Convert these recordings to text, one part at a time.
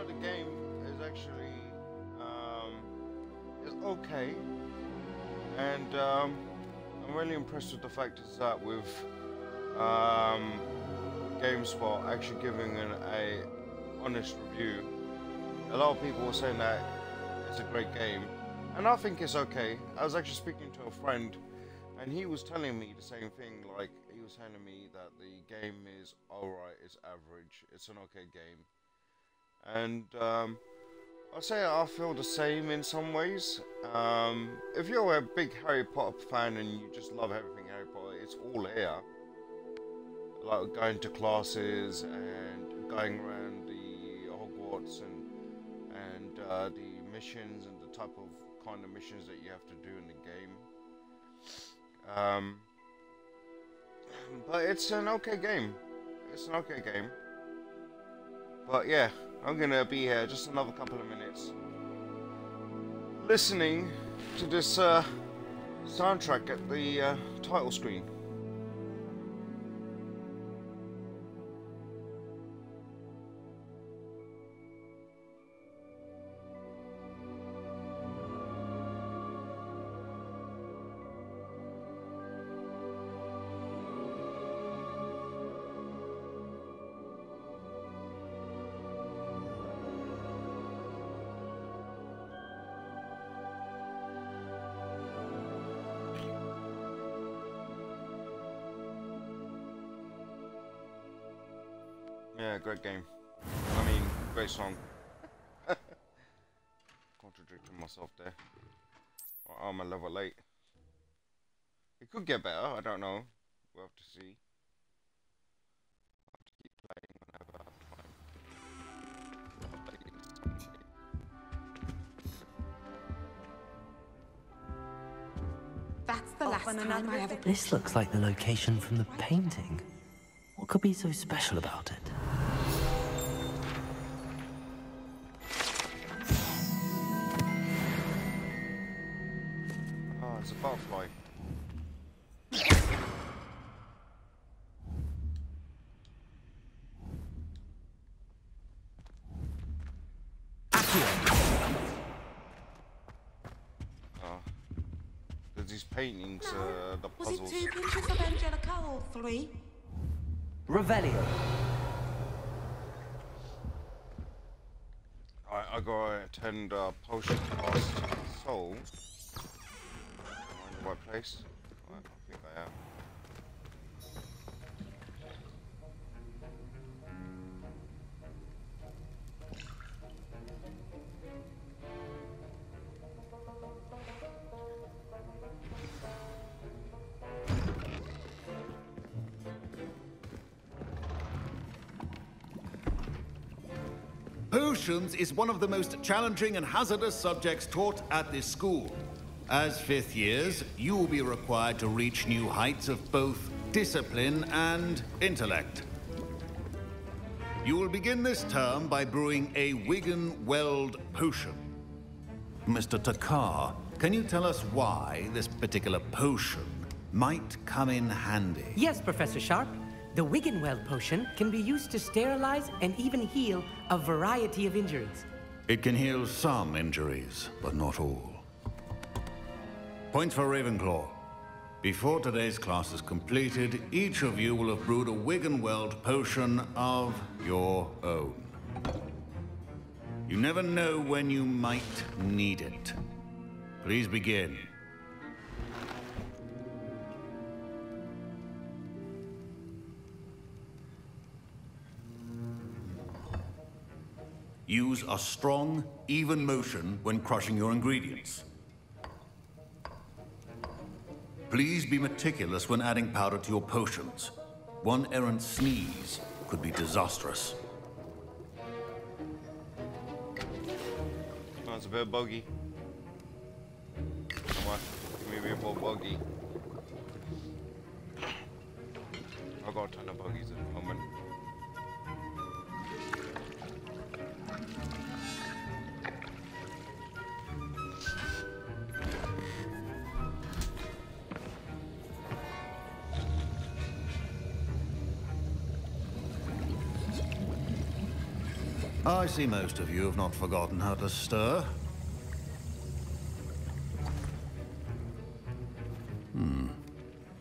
the game is actually is okay, and I'm really impressed with the fact is that with GameSpot actually giving a honest review. A lot of people were saying that it's a great game, and I think it's okay. I was actually speaking to a friend, and he was telling me the same thing. Like, he was telling me that the game is alright, it's average, it's an okay game. And I'll say I feel the same in some ways. If you're a big Harry Potter fan and you just love everything Harry Potter, it's all here. Like going to classes and going around the Hogwarts and the missions and the type of kind of missions that you have to do in the game. But it's an okay game. It's an okay game. But yeah, I'm gonna be here just another couple of minutes listening to this soundtrack at the title screen. Yeah, great game. I mean, great song. Contradicting myself there. I'm a level 8. It could get better, I don't know. We'll have to see. I'll have to keep playing whenever I have time. That's the last time I ever... This looks like the location from the painting. What could be so special about it? Oh, it's a butterfly. Oh. There's these paintings, the puzzles. Was it 2 pinches of Angelica or 3? Revelio. I gotta attend potion class soul. Am I in the right place? I think I am. Potions is one of the most challenging and hazardous subjects taught at this school. As 5th years, you will be required to reach new heights of both discipline and intellect. You will begin this term by brewing a Wigan Weld potion. Mr. Takar, can you tell us why this particular potion might come in handy? Yes, Professor Sharp. The Wiggenweld potion can be used to sterilize and even heal a variety of injuries. It can heal some injuries, but not all. Points for Ravenclaw. Before today's class is completed, each of you will have brewed a Wiggenweld potion of your own. You never know when you might need it. Please begin. Use a strong, even motion when crushing your ingredients. Please be meticulous when adding powder to your potions. One errant sneeze could be disastrous. Oh, it's a bit buggy. Come on, give me a bit more buggy. I've got a ton of buggies at the moment. I see most of you have not forgotten how to stir.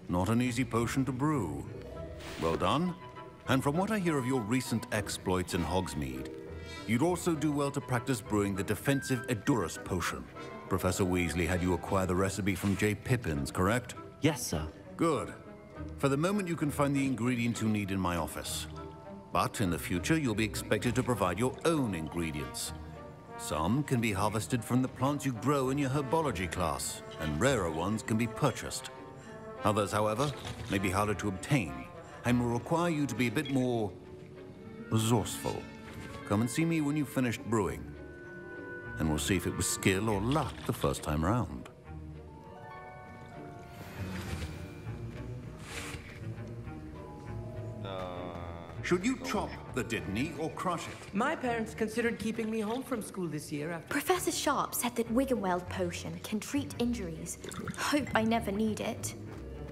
Not an easy potion to brew. Well done. And from what I hear of your recent exploits in Hogsmeade, you'd also do well to practice brewing the defensive Edurus potion. Professor Weasley had you acquire the recipe from J. Pippin's, correct? Yes, sir. Good. For the moment, you can find the ingredients you need in my office. But in the future, you'll be expected to provide your own ingredients. Some can be harvested from the plants you grow in your herbology class, and rarer ones can be purchased. Others, however, may be harder to obtain, and will require you to be a bit more resourceful. Come and see me when you've finished brewing, and we'll see if it was skill or luck the first time round. Should you chop the Dittany or crush it? My parents considered keeping me home from school this year after... Professor Sharp said that Wiggenweld potion can treat injuries. Hope I never need it.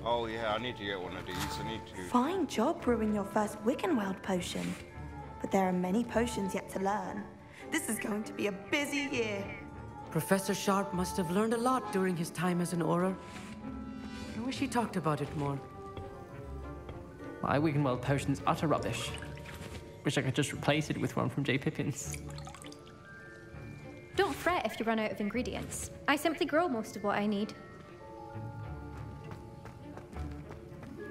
Oh yeah, I need to get one of these. I need to... Fine job brewing your first Wiggenweld potion. But there are many potions yet to learn. This is going to be a busy year. Professor Sharp must have learned a lot during his time as an Auror. I wish he talked about it more. My Wiggenweld potion's utter rubbish. Wish I could just replace it with one from J. Pippin's. Don't fret if you run out of ingredients. I simply grow most of what I need.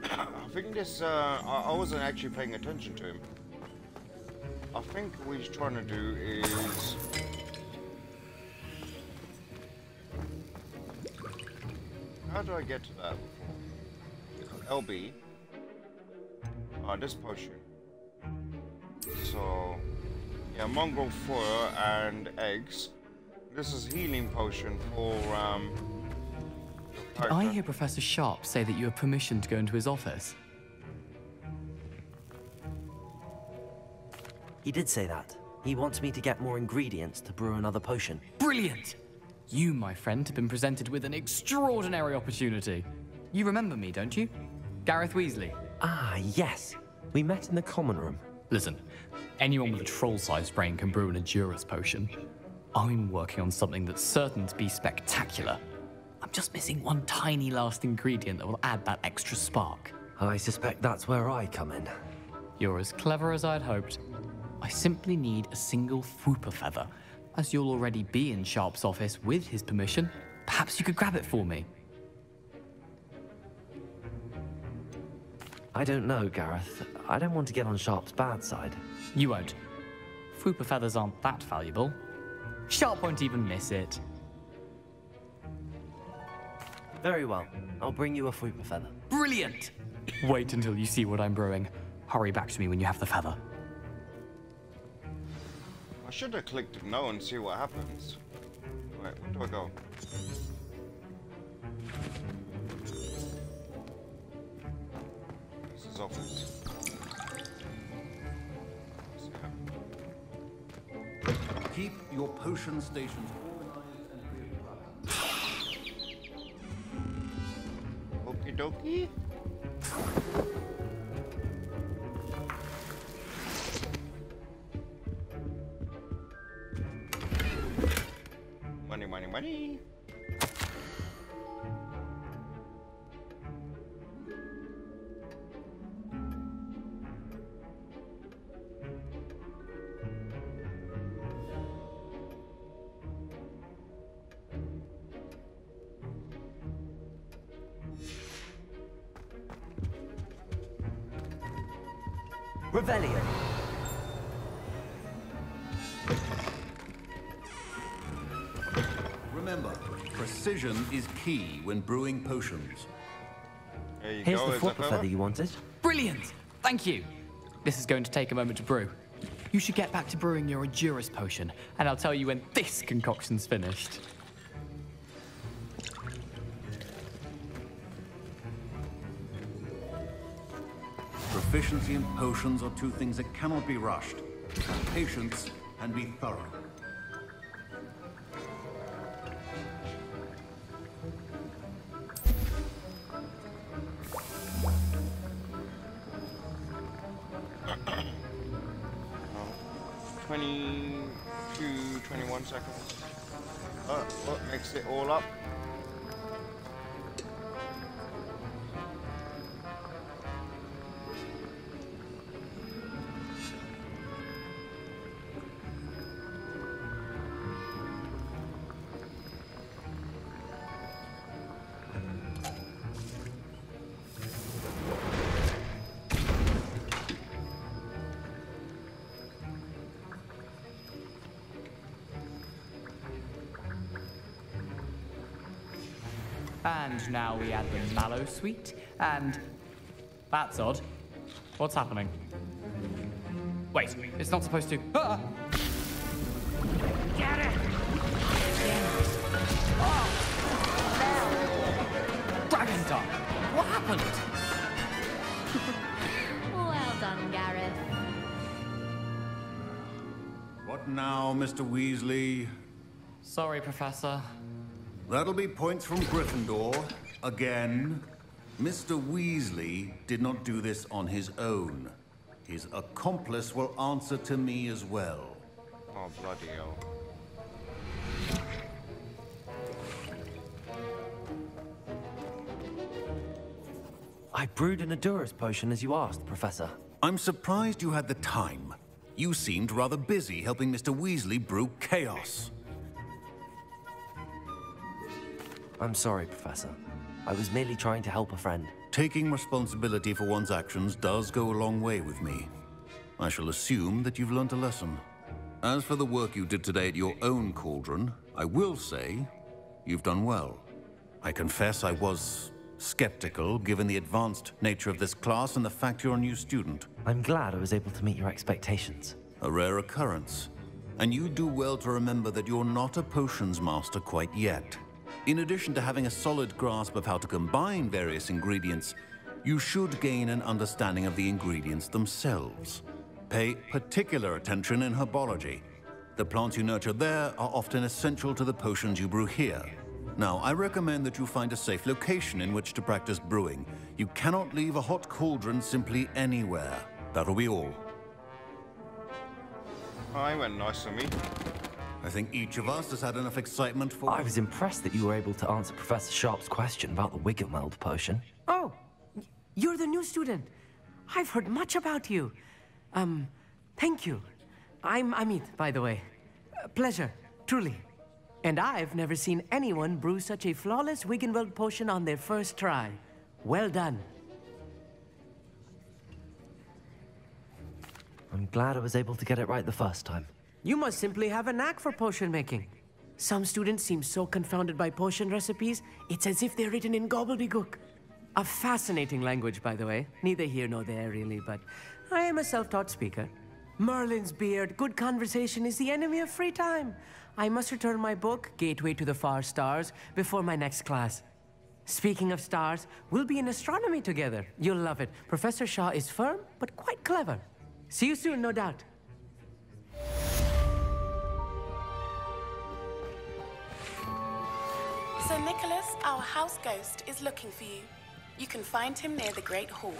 I think this, I wasn't actually paying attention to him. I think what he's trying to do is... How do I get to that before? LB. This potion. So, yeah, mongrel fur and eggs. This is healing potion for, Did I hear Professor Sharp say that you have permission to go into his office? He did say that. He wants me to get more ingredients to brew another potion. Brilliant! You, my friend, have been presented with an extraordinary opportunity. You remember me, don't you? Gareth Weasley. Ah, yes. We met in the common room. Listen, anyone with a troll-sized brain can brew an Edurus potion. I'm working on something that's certain to be spectacular. I'm just missing one tiny last ingredient that will add that extra spark. I suspect that's where I come in. You're as clever as I'd hoped. I simply need a single Fwooper feather. As you'll already be in Sharp's office with his permission, perhaps you could grab it for me. I don't know, Gareth. I don't want to get on Sharp's bad side. You won't. Fwooper feathers aren't that valuable. Sharp won't even miss it. Very well. I'll bring you a Fwooper feather. Brilliant! Wait until you see what I'm brewing. Hurry back to me when you have the feather. I should have clicked no and see what happens. Wait, where do I go? This is office. Keep your potion stations organized and Okie dokie. Money, money, money. Revelio. Remember, precision is key when brewing potions. There you Here's go. the Is that Fwooper feather you wanted. Brilliant! Thank you! This is going to take a moment to brew. You should get back to brewing your Edurus potion, and I'll tell you when this concoction's finished. Proficiency in potions are two things that cannot be rushed. Have patience and be thorough. 1 second. Oh, mix it all up. And now we add the mallow sweet, and that's odd. What's happening? Wait, it's not supposed to. Ah! Get it! Oh! Dragon Dog! What happened? Well done, Gareth. What now, Mr. Weasley? Sorry, Professor. That'll be points from Gryffindor. Again. Mr. Weasley did not do this on his own. His accomplice will answer to me as well. Oh, bloody hell. I brewed an Adurus potion as you asked, Professor. I'm surprised you had the time. You seemed rather busy helping Mr. Weasley brew chaos. I'm sorry, Professor. I was merely trying to help a friend. Taking responsibility for one's actions does go a long way with me. I shall assume that you've learnt a lesson. As for the work you did today at your own cauldron, I will say you've done well. I confess I was skeptical, given the advanced nature of this class and the fact you're a new student. I'm glad I was able to meet your expectations. A rare occurrence. And you do well to remember that you're not a potions master quite yet. In addition to having a solid grasp of how to combine various ingredients, you should gain an understanding of the ingredients themselves. Pay particular attention in herbology. The plants you nurture there are often essential to the potions you brew here. Now, I recommend that you find a safe location in which to practice brewing. You cannot leave a hot cauldron simply anywhere. That'll be all. Oh, he went nice on me. I think each of us has had enough excitement for... I was impressed that you were able to answer Professor Sharp's question about the Wiggenweld potion. Oh, you're the new student. I've heard much about you. Thank you. I'm Amit, by the way. Pleasure, truly. And I've never seen anyone brew such a flawless Wiggenweld potion on their first try. Well done. I'm glad I was able to get it right the first time. You must simply have a knack for potion making. Some students seem so confounded by potion recipes, it's as if they're written in gobbledygook. A fascinating language, by the way. Neither here nor there, really, but I am a self-taught speaker. Merlin's beard, good conversation is the enemy of free time. I must return my book, Gateway to the Far Stars, before my next class. Speaking of stars, we'll be in astronomy together. You'll love it. Professor Shaw is firm, but quite clever. See you soon, no doubt. Sir Nicholas, our house ghost, is looking for you. You can find him near the Great Hall.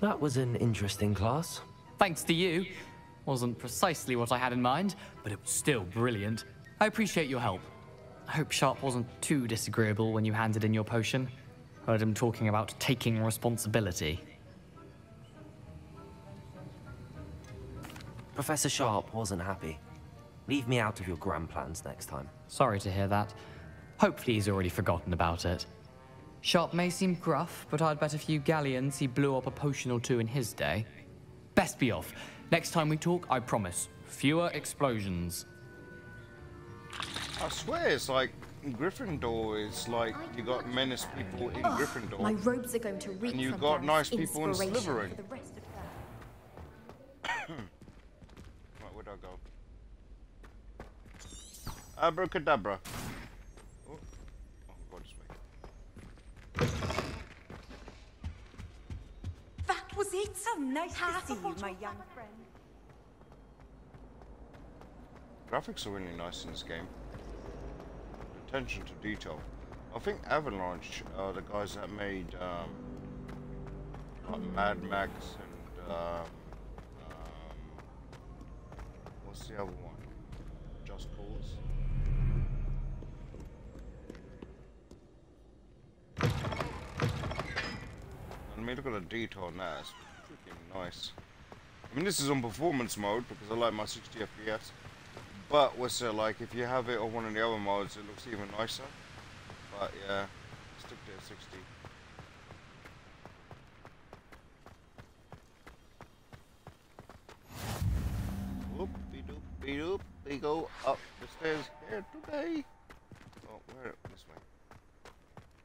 That was an interesting class. Thanks to you. Wasn't precisely what I had in mind, but it was still brilliant. I appreciate your help. I hope Sharp wasn't too disagreeable when you handed in your potion. Heard him talking about taking responsibility. Professor Sharp wasn't happy. Leave me out of your grand plans next time. Sorry to hear that. Hopefully he's already forgotten about it. Sharp may seem gruff, but I'd bet a few galleons he blew up a potion or two in his day. Best be off. Next time we talk, I promise, fewer explosions. I swear it's like Gryffindor is like you got menace people in Gryffindor. My robes are going to reek And you from got Gareth's nice people in inspiration Slytherin. for the rest of them. Right, where'd I go? Abracadabra. Oh, God, this way. That was it. So nice to see you, my young friend. Graphics are really nice in this game. Attention to detail. I think Avalanche are the guys that made like Mad Max and what's the other one? Just Cause. I mean, look at the detail on that. It's freaking nice. I mean, this is on performance mode because I like my 60 FPS. But what's it like? If you have it on one of the other modes, it looks even nicer. But yeah, stick to 60. Whoop-de-doop-de-doop. We go up the stairs here today. Oh, where? This way.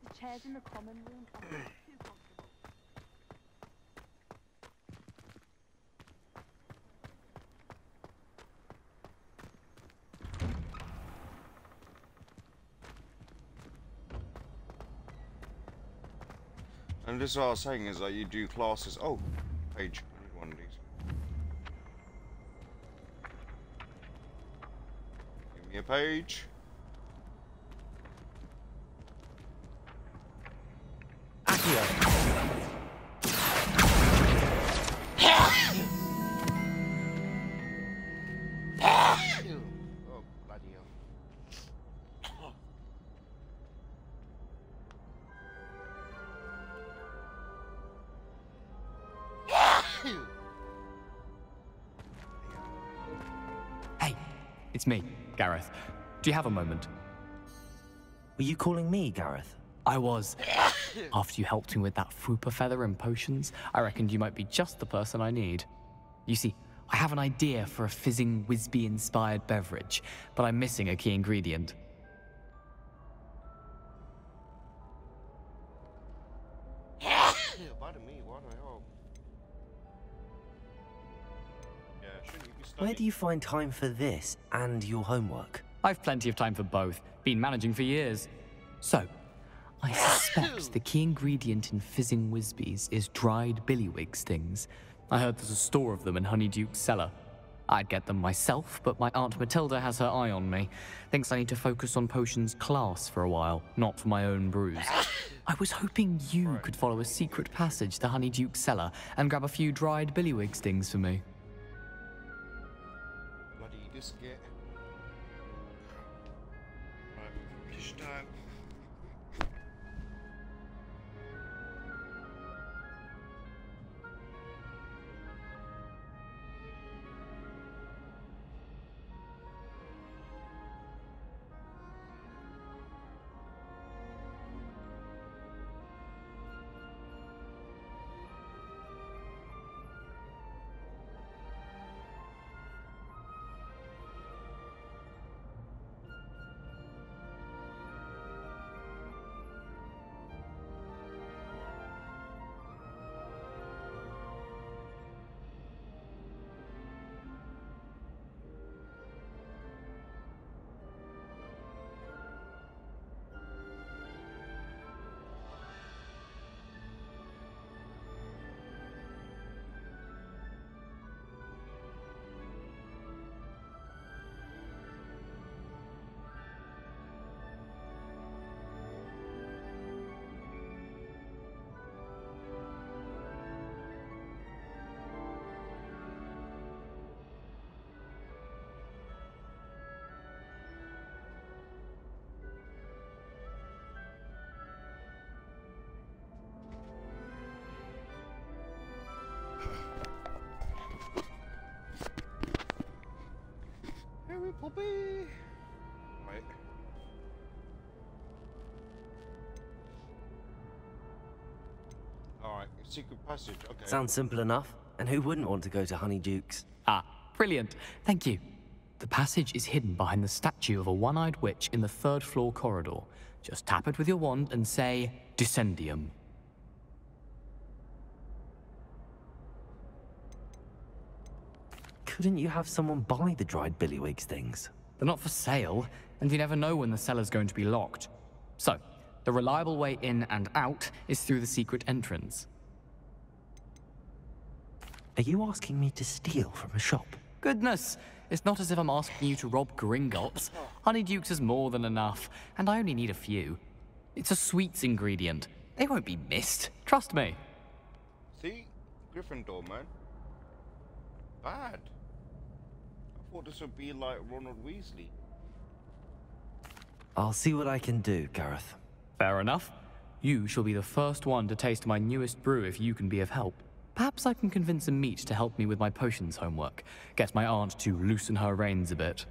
The chairs in the common room are too comfortable. And this is what I was saying is that you do classes. Oh, page. I need one of these. Give me a page. Oh, bloody hell. Hey, it's me, Gareth. Do you have a moment? Were you calling me, Gareth? I was. After you helped me with that Fupa feather and potions, I reckoned you might be just the person I need. You see, I have an idea for a fizzing Whizbee-inspired beverage, but I'm missing a key ingredient. Pardon me, what the hell? Yeah, shouldn't you be studying? Where do you find time for this and your homework? I've plenty of time for both. Been managing for years. So, I suspect the key ingredient in fizzing Whizbees is dried billywig stings. I heard there's a store of them in Honeyduke's cellar. I'd get them myself, but my Aunt Matilda has her eye on me. Thinks I need to focus on potions class for a while, not for my own brews. I was hoping you could follow a secret passage to Honeyduke's cellar and grab a few dried billywig stings for me. Bloody biscuit. Right, fish time. Harry Poppy! Right. Alright, secret passage, okay. Sounds simple enough. And who wouldn't want to go to Honeyduke's? Ah, brilliant. Thank you. The passage is hidden behind the statue of a one-eyed witch in the third-floor corridor. Just tap it with your wand and say, Descendium. Couldn't you have someone buy the dried billywig things? They're not for sale, and you never know when the cellar's going to be locked. So, the reliable way in and out is through the secret entrance. Are you asking me to steal from a shop? Goodness, it's not as if I'm asking you to rob Gringotts. Honeyduke's is more than enough, and I only need a few. It's a sweets ingredient. They won't be missed. Trust me. See? Gryffindor, man. Bad. thought this would be like Ronald Weasley. I'll see what I can do, Gareth. Fair enough. You shall be the first one to taste my newest brew if you can be of help. Perhaps I can convince a meat to help me with my potions homework. Get my aunt to loosen her reins a bit.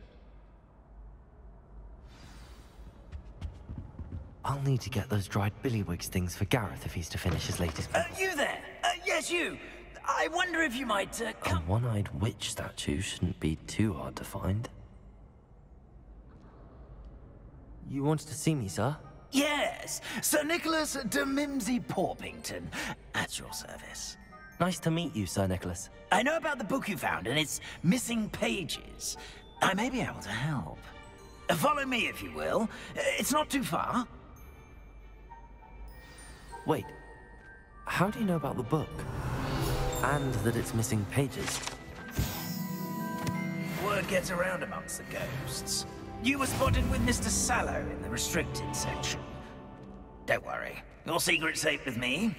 I'll need to get those dried billywigs things for Gareth if he's to finish his latest... You there? Yes, you. I wonder if you might, come... A one-eyed witch statue shouldn't be too hard to find. You wanted to see me, sir? Yes, Sir Nicholas de Mimsy Porpington, at your service. Nice to meet you, Sir Nicholas. I know about the book you found and its missing pages. I may be able to help. Follow me, if you will. It's not too far. Wait, how do you know about the book? And that it's missing pages? Word gets around amongst the ghosts. You were spotted with Mr. Sallow in the restricted section. Don't worry, your secret's safe with me.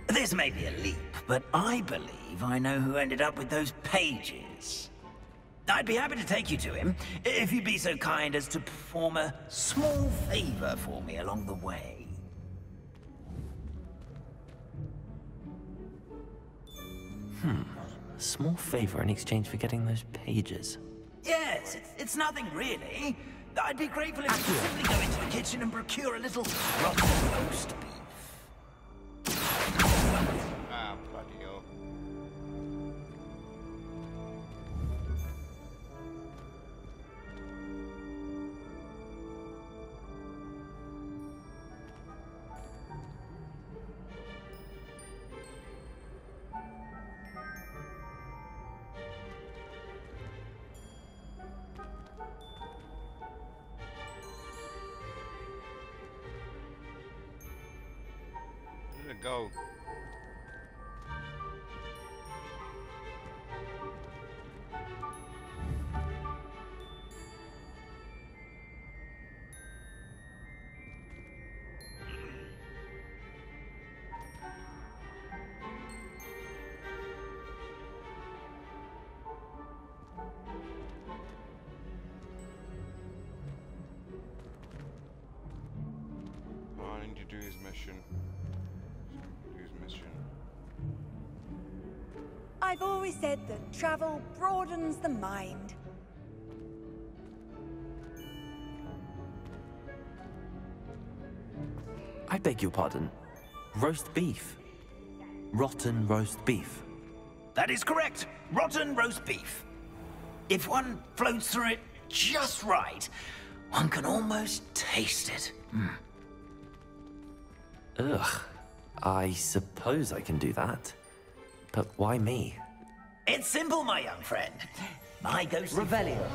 This may be a leap, but I believe I know who ended up with those pages. I'd be happy to take you to him, if you'd be so kind as to perform a small favor for me along the way. A small favor in exchange for getting those pages. Yes, it's nothing really. I'd be grateful if you could simply go into the kitchen and procure a little rotten roast beef. Ah, bloody hell. Where did it go? I need to do his mission. Do his mission. I've always said that travel broadens the mind. I beg your pardon. Roast beef. Rotten roast beef. That is correct. Rotten roast beef. If one floats through it just right, one can almost taste it. Ugh. I suppose I can do that. But why me? It's simple, my young friend. My ghost Revelio.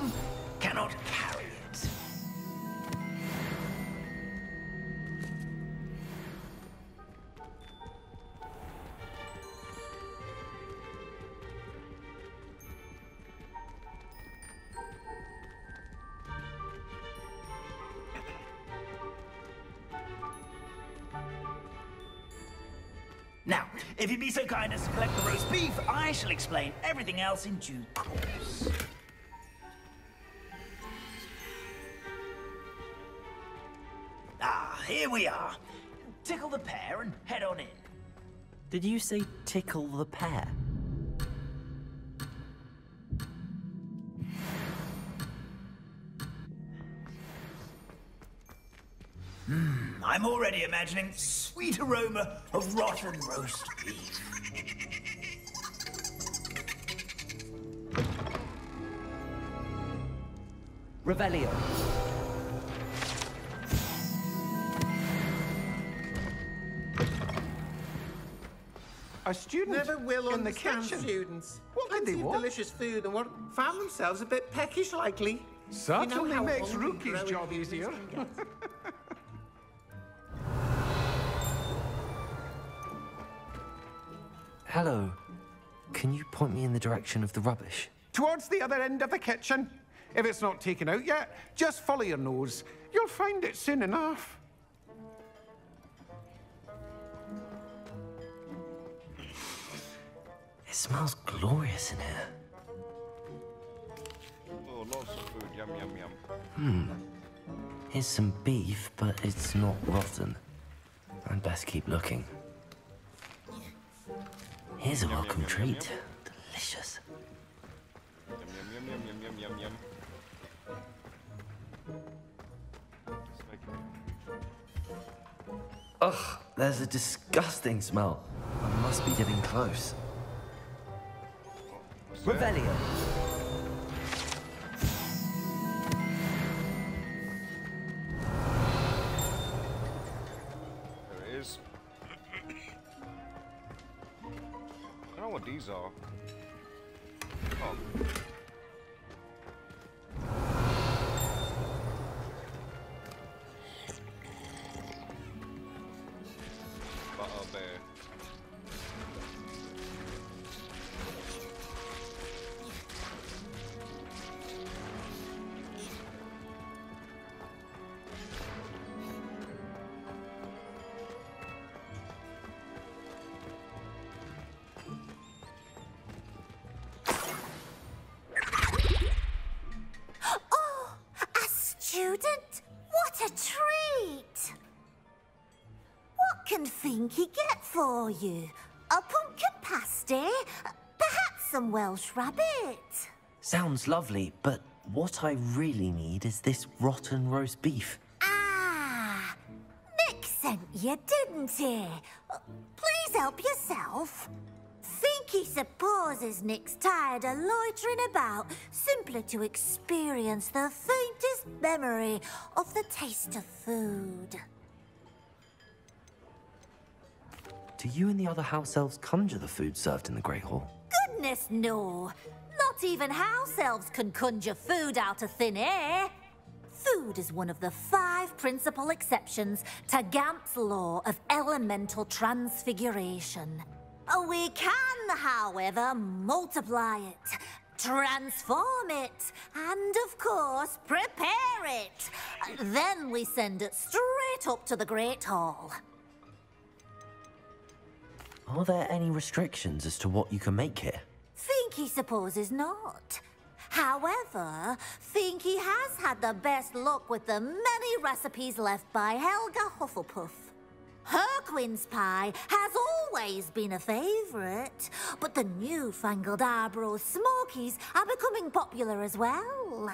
cannot carry it. Now, if you'd be so kind as to collect the roast beef, I shall explain everything else in due course. Ah, here we are. Tickle the pear and head on in. Did you say tickle the pear? I'm already imagining sweet aroma of rotten roast beef. Revelio. A student Never will in the understand kitchen. students. What did they Fancy want? delicious food and found themselves a bit peckish, likely. Certainly how makes hungry Rookie's growing job humans easier. can get. Hello. Can you point me in the direction of the rubbish? Towards the other end of the kitchen. If it's not taken out yet, just follow your nose. You'll find it soon enough. It smells glorious in here. Oh, lots of food. Yum, yum, yum. Here's some beef, but it's not rotten. I'd best keep looking. Here's a welcome treat. Delicious. Yum, yum, yum, yum, yum, yum, yum, yum. Ugh, there's a disgusting smell. I must be getting close. Revelio. There it is. I don't know what these are. Oh. Butter bear. Oh, a student? What a treat! What can Finky get for you? A pumpkin pasty? Perhaps some Welsh rabbit? Sounds lovely, but what I really need is this rotten roast beef. Ah, Nick sent you, didn't he? Please help yourself. Finky supposes Nick's tired of loitering about simply to experience the faintest memory of the taste of food. Do you and the other house elves conjure the food served in the Great Hall? Goodness, no. Not even house elves can conjure food out of thin air. Food is one of the 5 principal exceptions to Gamp's law of elemental transfiguration. We can, however, multiply it, transform it, and, of course, prepare it. Then we send it straight up to the Great Hall. Are there any restrictions as to what you can make here? Finky supposes not. However, Finky has had the best luck with the many recipes left by Helga Hufflepuff. Her quince pie has always been a favourite, but the newfangled Arbroath Smokies are becoming popular as well.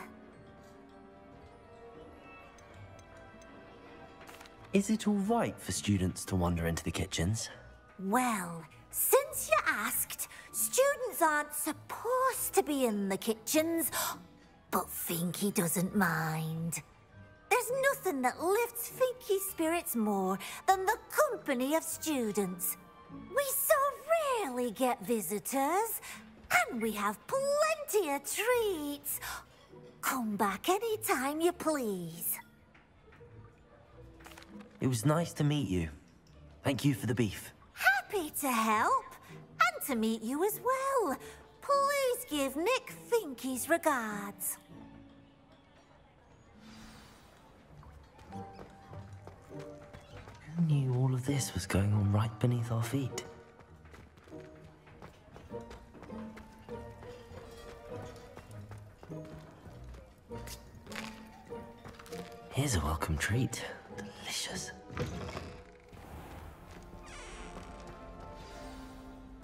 Is it all right for students to wander into the kitchens? Well, since you asked, students aren't supposed to be in the kitchens, but Finky doesn't mind. There's nothing that lifts Finky's spirits more than the company of students. We so rarely get visitors, and we have plenty of treats. Come back any time you please. It was nice to meet you. Thank you for the beef. Happy to help, and to meet you as well. Please give Nick Finky's regards. Who knew all of this was going on right beneath our feet? Here's a welcome treat. Delicious.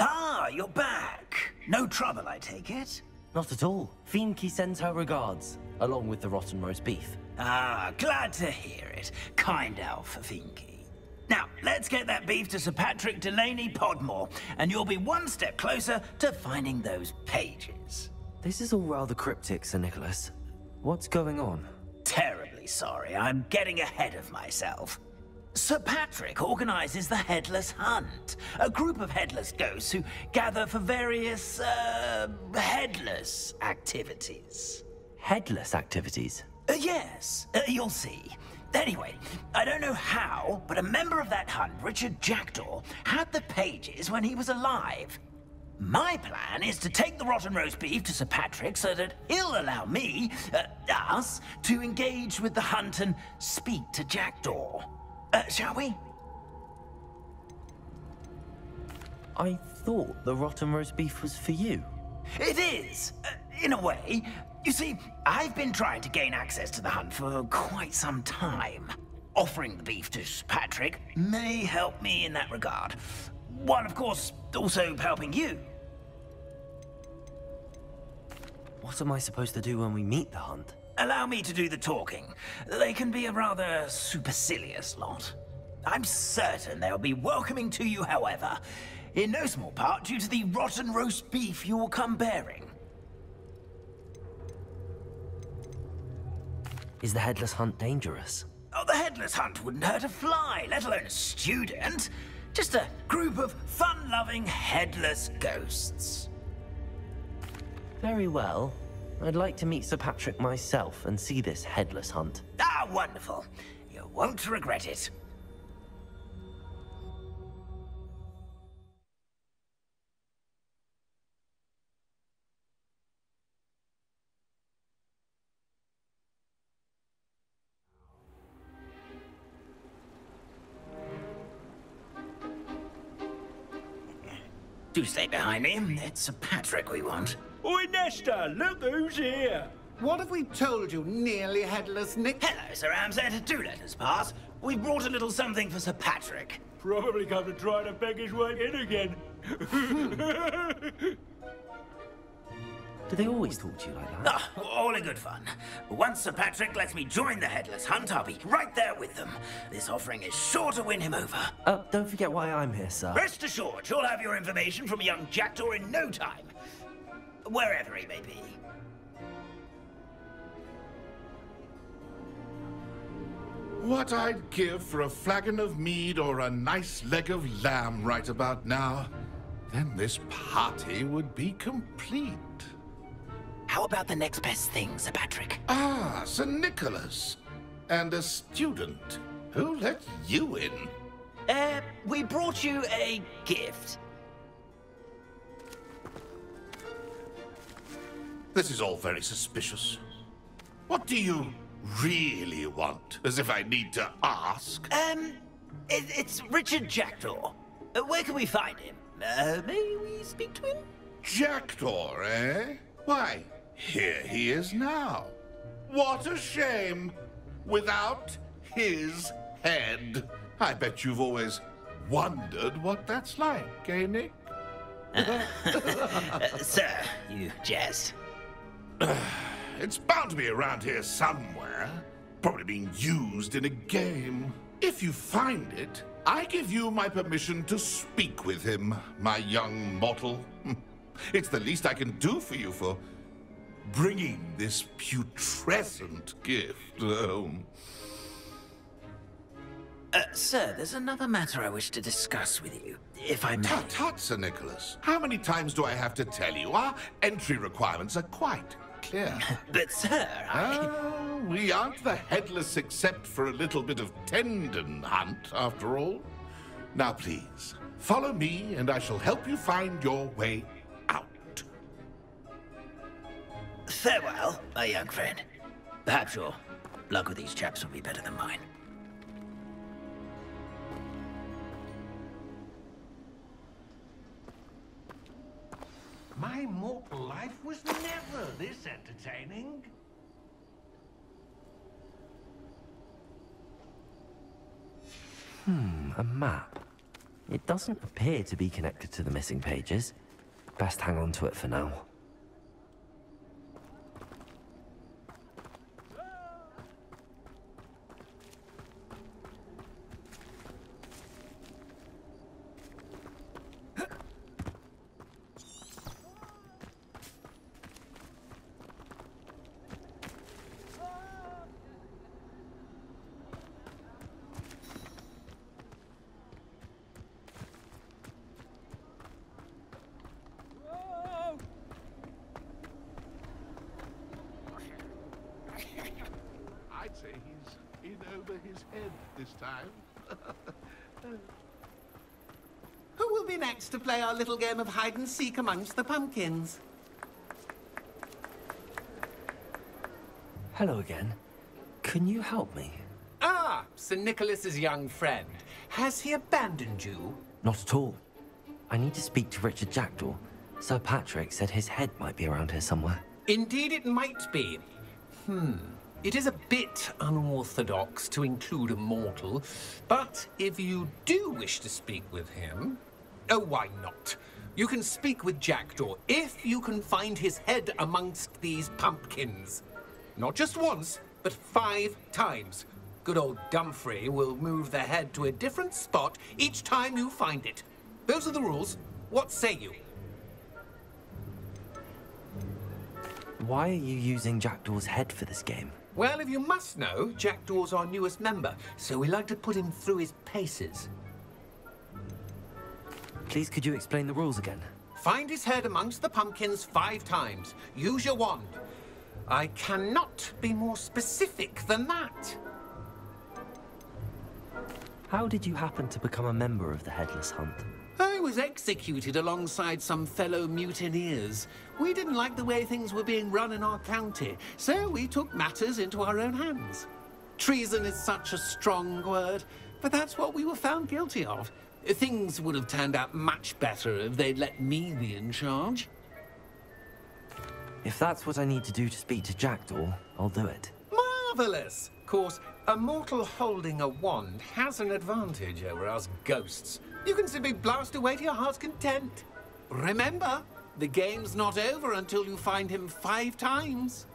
Ah, you're back. No trouble, I take it? Not at all. Finky sends her regards, along with the rotten roast beef. Ah, glad to hear it. Kind elf, Finky. Now, let's get that beef to Sir Patrick Delaney Podmore, and you'll be one step closer to finding those pages. This is all rather cryptic, Sir Nicholas. What's going on? Terribly sorry, I'm getting ahead of myself. Sir Patrick organizes the Headless Hunt, a group of headless ghosts who gather for various, headless activities. Headless activities? Yes, you'll see. Anyway, I don't know how, but a member of that hunt, Richard Jackdaw, had the pages when he was alive. My plan is to take the rotten roast beef to Sir Patrick so that he'll allow me, us, to engage with the hunt and speak to Jackdaw. Shall we? I thought the rotten roast beef was for you. It is, in a way. You see, I've been trying to gain access to the hunt for quite some time. Offering the beef to Sir Patrick may help me in that regard. While, of course, also helping you. What am I supposed to do when we meet the hunt? Allow me to do the talking. They can be a rather supercilious lot. I'm certain they'll be welcoming to you, however, in no small part due to the rotten roast beef you'll come bearing. Is the headless hunt dangerous? Oh, the headless hunt wouldn't hurt a fly, let alone a student. Just a group of fun-loving headless ghosts. Very well. I'd like to meet Sir Patrick myself and see this headless hunt. Ah, wonderful. You won't regret it. Do stay behind me. It's Sir Patrick we want. Oi, Nesta, look who's here. What have we told you, nearly headless Nick? Hello, Sir Ramsed. Do let us pass. We brought a little something for Sir Patrick. Probably come to try to beg his way in again. Do they always talk to you like that? Ah, all in good fun. Once Sir Patrick lets me join the headless hunt, I'll be right there with them. This offering is sure to win him over. Don't forget why I'm here, sir. Rest assured, you'll have your information from young Jackdaw in no time. Wherever he may be. What I'd give for a flagon of mead or a nice leg of lamb right about now. Then this party would be complete. How about the next best thing, Sir Patrick? Ah, Sir Nicholas. And a student. Who let you in? We brought you a gift. This is all very suspicious. What do you really want? As if I need to ask. It's Richard Jackdaw. Where can we find him? May we speak to him? Jackdaw, eh? Why, here he is now. What a shame. Without his head. I bet you've always wondered what that's like, eh, Nick? Sir, you jest. It's bound to be around here somewhere. Probably being used in a game. If you find it, I give you my permission to speak with him, my young mortal. It's the least I can do for you for bringing this putrescent gift home. Sir, there's another matter I wish to discuss with you, if I may. Tut, tut, Sir Nicholas. How many times do I have to tell you? Our entry requirements are quite clear. But, sir, we aren't the headless except for a little bit of tendon hunt, after all. Now, please, follow me, and I shall help you find your way out. Farewell, my young friend. Perhaps your luck with these chaps will be better than mine. My mortal life was never this entertaining. A map. It doesn't appear to be connected to the missing pages. Best hang on to it for now. I'd say he's in over his head this time. Who will be me next to play our little game of hide and seek amongst the pumpkins. Hello again. Can you help me? Ah, Sir Nicholas's young friend. Has he abandoned you? Not at all. I need to speak to Richard Jackdaw. Sir Patrick said his head might be around here somewhere. Indeed it might be. It is a bit unorthodox to include a mortal, but if you do wish to speak with him... Oh, why not? You can speak with Jackdaw if you can find his head amongst these pumpkins. Not just once, but 5 times. Good old Dumfrey will move the head to a different spot each time you find it. Those are the rules. What say you? Why are you using Jackdaw's head for this game? Well, if you must know, Jackdaw's our newest member, so we like to put him through his paces. Please, could you explain the rules again? Find his head amongst the pumpkins 5 times. Use your wand. I cannot be more specific than that. How did you happen to become a member of the Headless Hunt? I was executed alongside some fellow mutineers. We didn't like the way things were being run in our county, so we took matters into our own hands. Treason is such a strong word, but that's what we were found guilty of. Things would have turned out much better if they'd let me be in charge. If that's what I need to do to speak to Jackdaw, I'll do it. Marvellous! Of course, a mortal holding a wand has an advantage over us ghosts. You can simply blast away to your heart's content. Remember, the game's not over until you find him 5 times.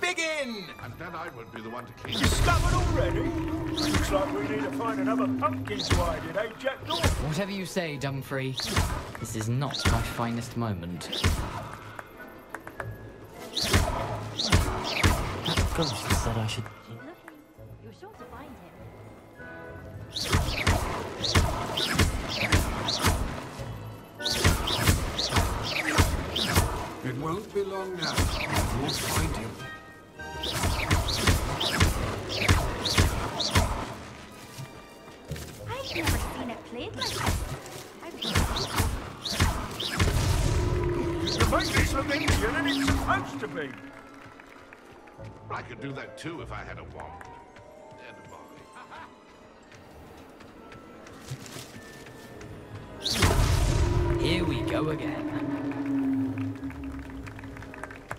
Begin! And then I would be the one to keep... Discovered already? Looks like we need to find another pumpkin to hide in, eh, Jackdaw? Whatever you say, Dumfrey. This is not my finest moment. That ghost said I should... You're sure to find him. It won't be long now. We'll find him. I've never seen it played like this. You make this look easier than it's supposed to be. I could do that too if I had a wand. Here we go again.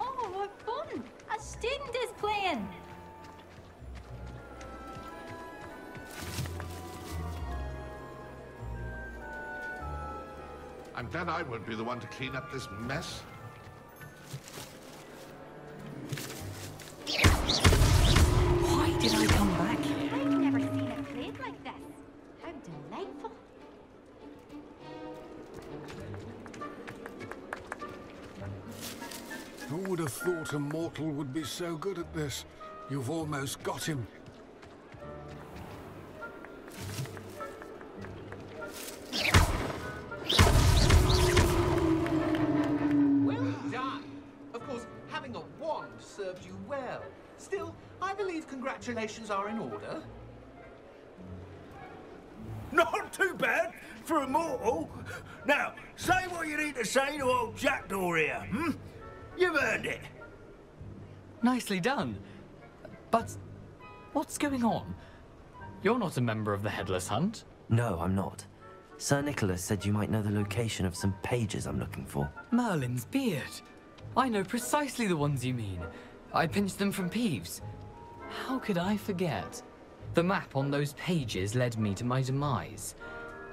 Oh, what fun! A student is playing. And then I would be the one to clean up this mess. Why did I come back here? I've never seen it played like this. How delightful. Who would have thought a mortal would be so good at this? You've almost got him. Well done! Of course, having a wand served you well. Still, I believe congratulations are in order. Not too bad for a mortal. Now, say what you need to say to old Jackdaw here, hmm? You've earned it. Nicely done. But what's going on? You're not a member of the Headless Hunt. No, I'm not. Sir Nicholas said you might know the location of some pages I'm looking for. Merlin's beard. I know precisely the ones you mean. I pinched them from Peeves. How could I forget? The map on those pages led me to my demise.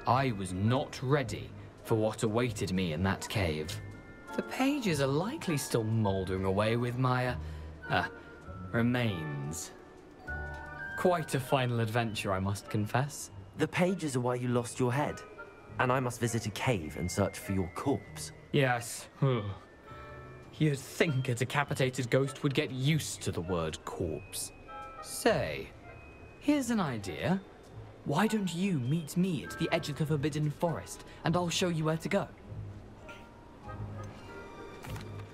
I was not ready for what awaited me in that cave. The pages are likely still mouldering away with my, remains. Quite a final adventure, I must confess. The pages are why you lost your head. And I must visit a cave and search for your corpse. Yes. You'd think a decapitated ghost would get used to the word corpse. Say, here's an idea. Why don't you meet me at the edge of the Forbidden Forest, and I'll show you where to go?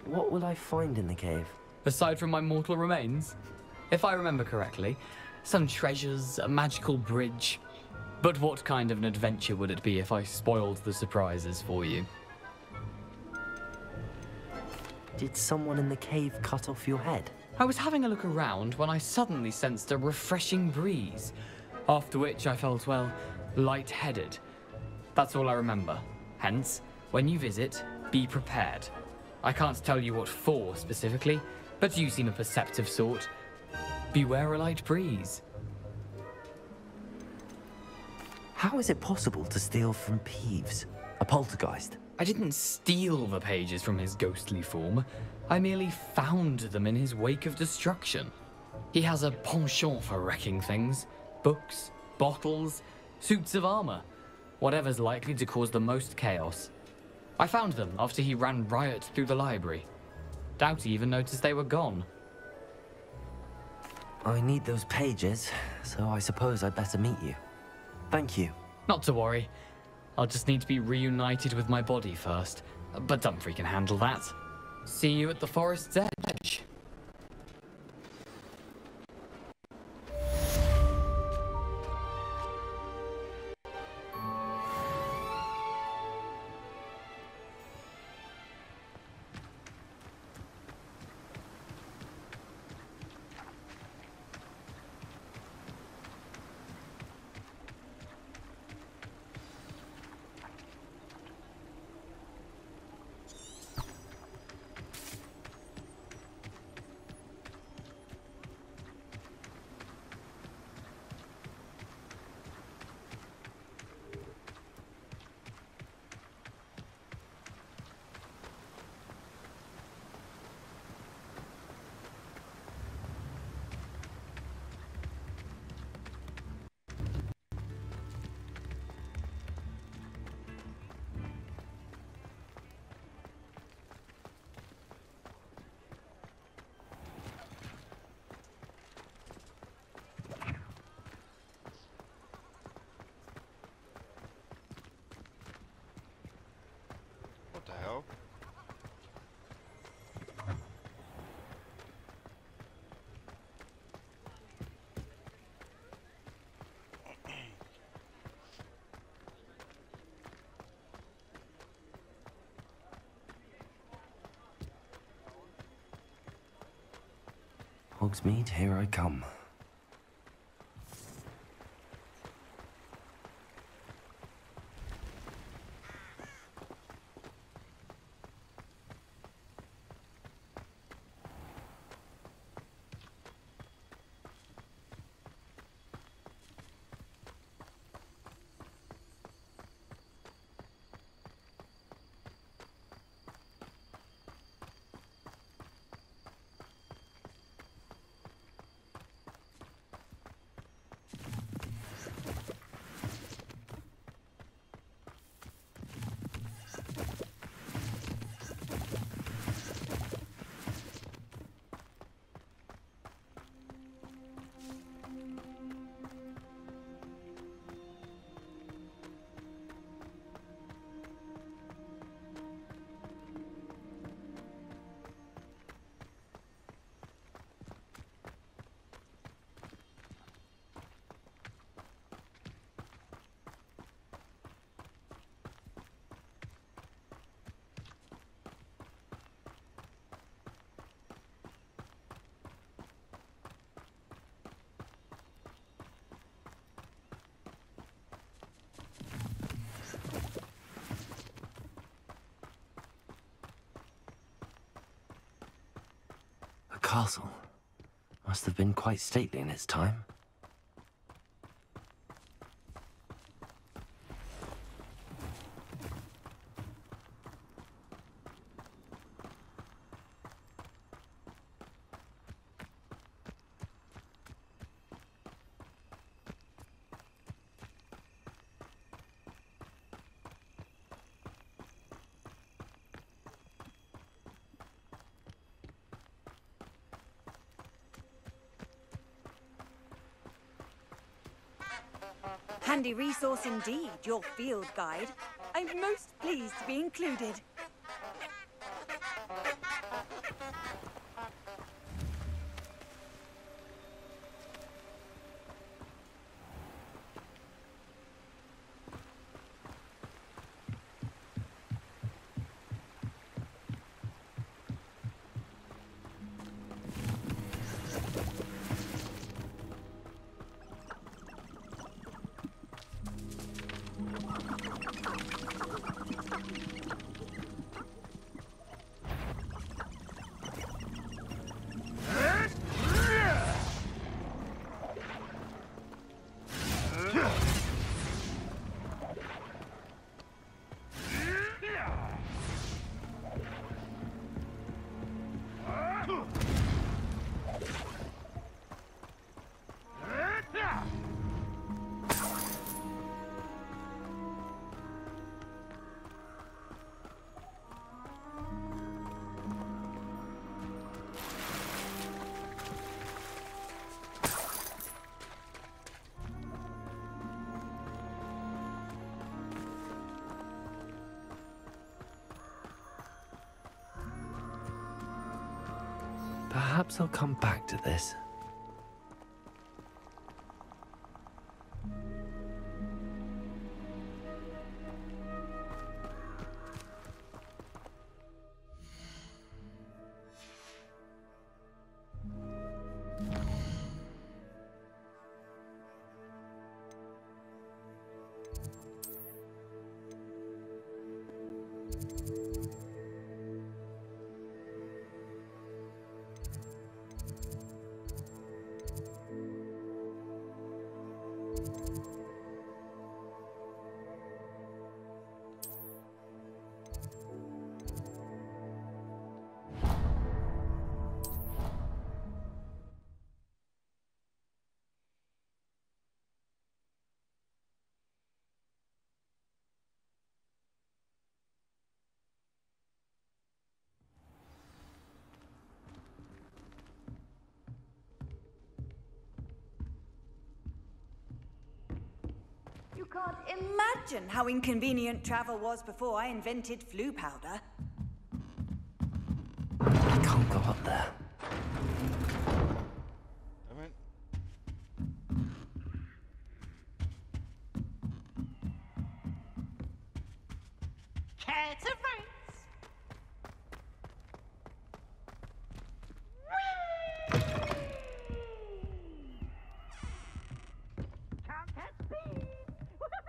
What will I find in the cave? Aside from my mortal remains? If I remember correctly, some treasures, a magical bridge. But what kind of an adventure would it be if I spoiled the surprises for you? Did someone in the cave cut off your head? I was having a look around when I suddenly sensed a refreshing breeze, after which I felt, well, lightheaded. That's all I remember. Hence, when you visit, be prepared. I can't tell you what for specifically, but you seem a perceptive sort. Beware a light breeze. How is it possible to steal from Peeves, a poltergeist? I didn't steal the pages from his ghostly form. I merely found them in his wake of destruction. He has a penchant for wrecking things. Books, bottles, suits of armor. Whatever's likely to cause the most chaos. I found them after he ran riot through the library. Doubt he even noticed they were gone. I need those pages, so I suppose I'd better meet you. Thank you. Not to worry. I'll just need to be reunited with my body first. But Dumfries can handle that. See you at the forest's edge. What the hell? Hogsmeade, here I come. A castle. Must have been quite stately in its time. Handy resource indeed, your field guide. I'm most pleased to be included. Perhaps I'll come back to this. You can't imagine how inconvenient travel was before I invented flu powder. I can't go up there. Damn it. Care to race? Can't catch speed! Woohoo!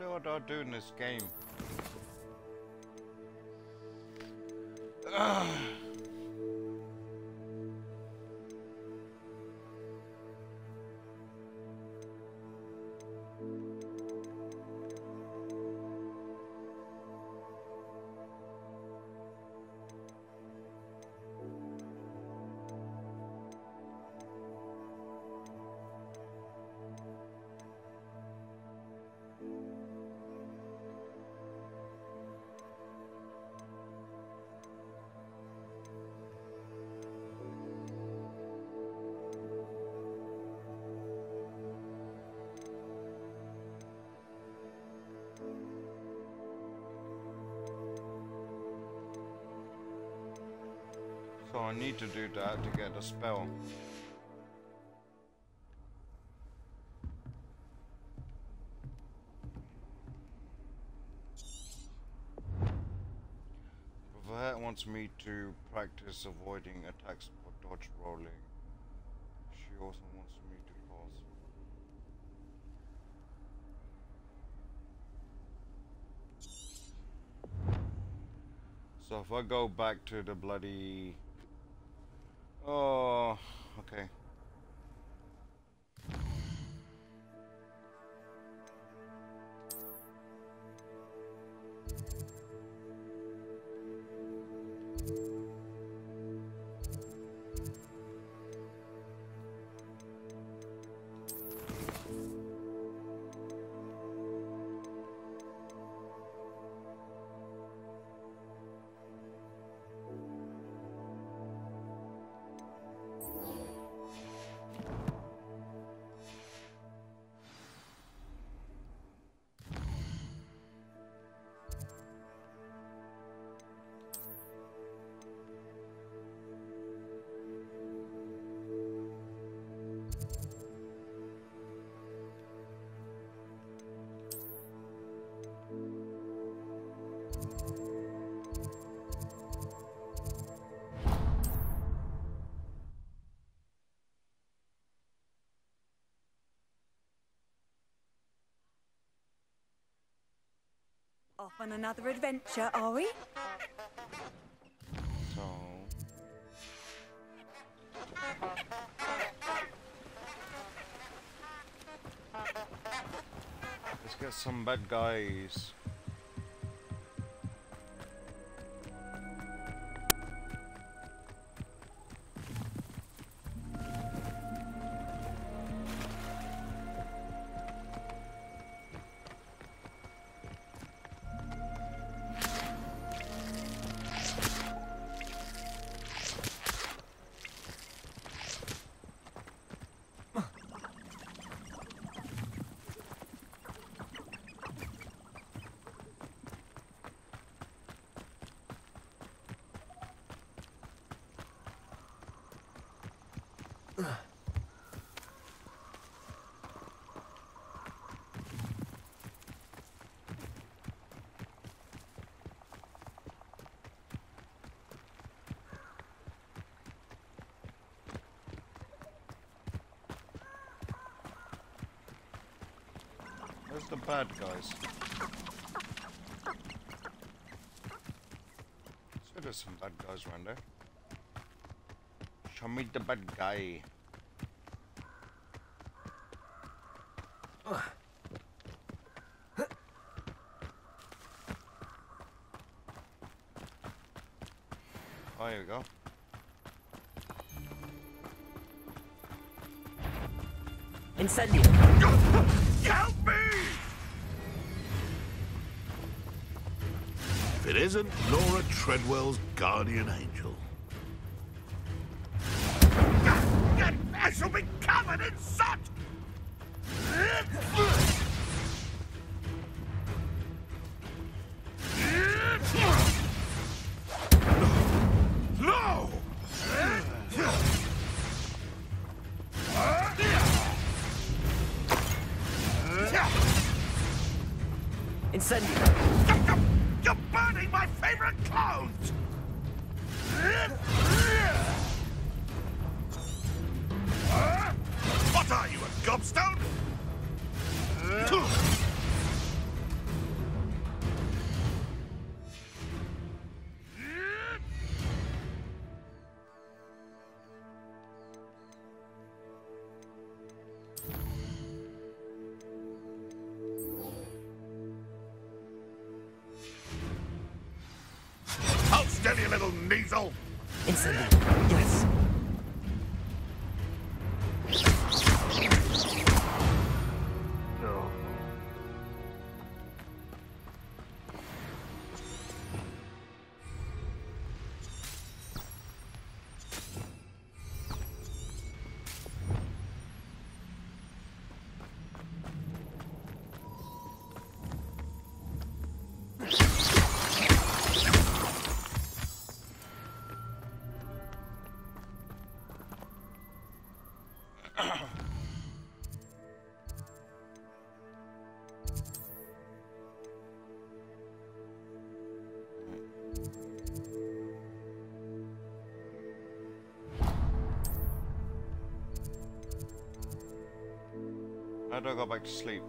What do I do in this game? Ugh. So I need to do that to get a spell. Professor wants me to practice avoiding attacks or dodge rolling. She also wants me to cause. So if I go back to the bloody... Oh, okay. Off on another adventure, are we? So... let's get some bad guys. Where's the bad guys? So there's some bad guys around there. Show me the bad guy. Oh, here we go. Incendio! Help me! If it isn't Laura Treadwell's guardian angel. I shall be covered in soot! No! Incendio! You're burning my favorite clothes! What are you, a gobstone? Hold steady, little Kneasel! Incendio! Yes! How do I go back to sleep?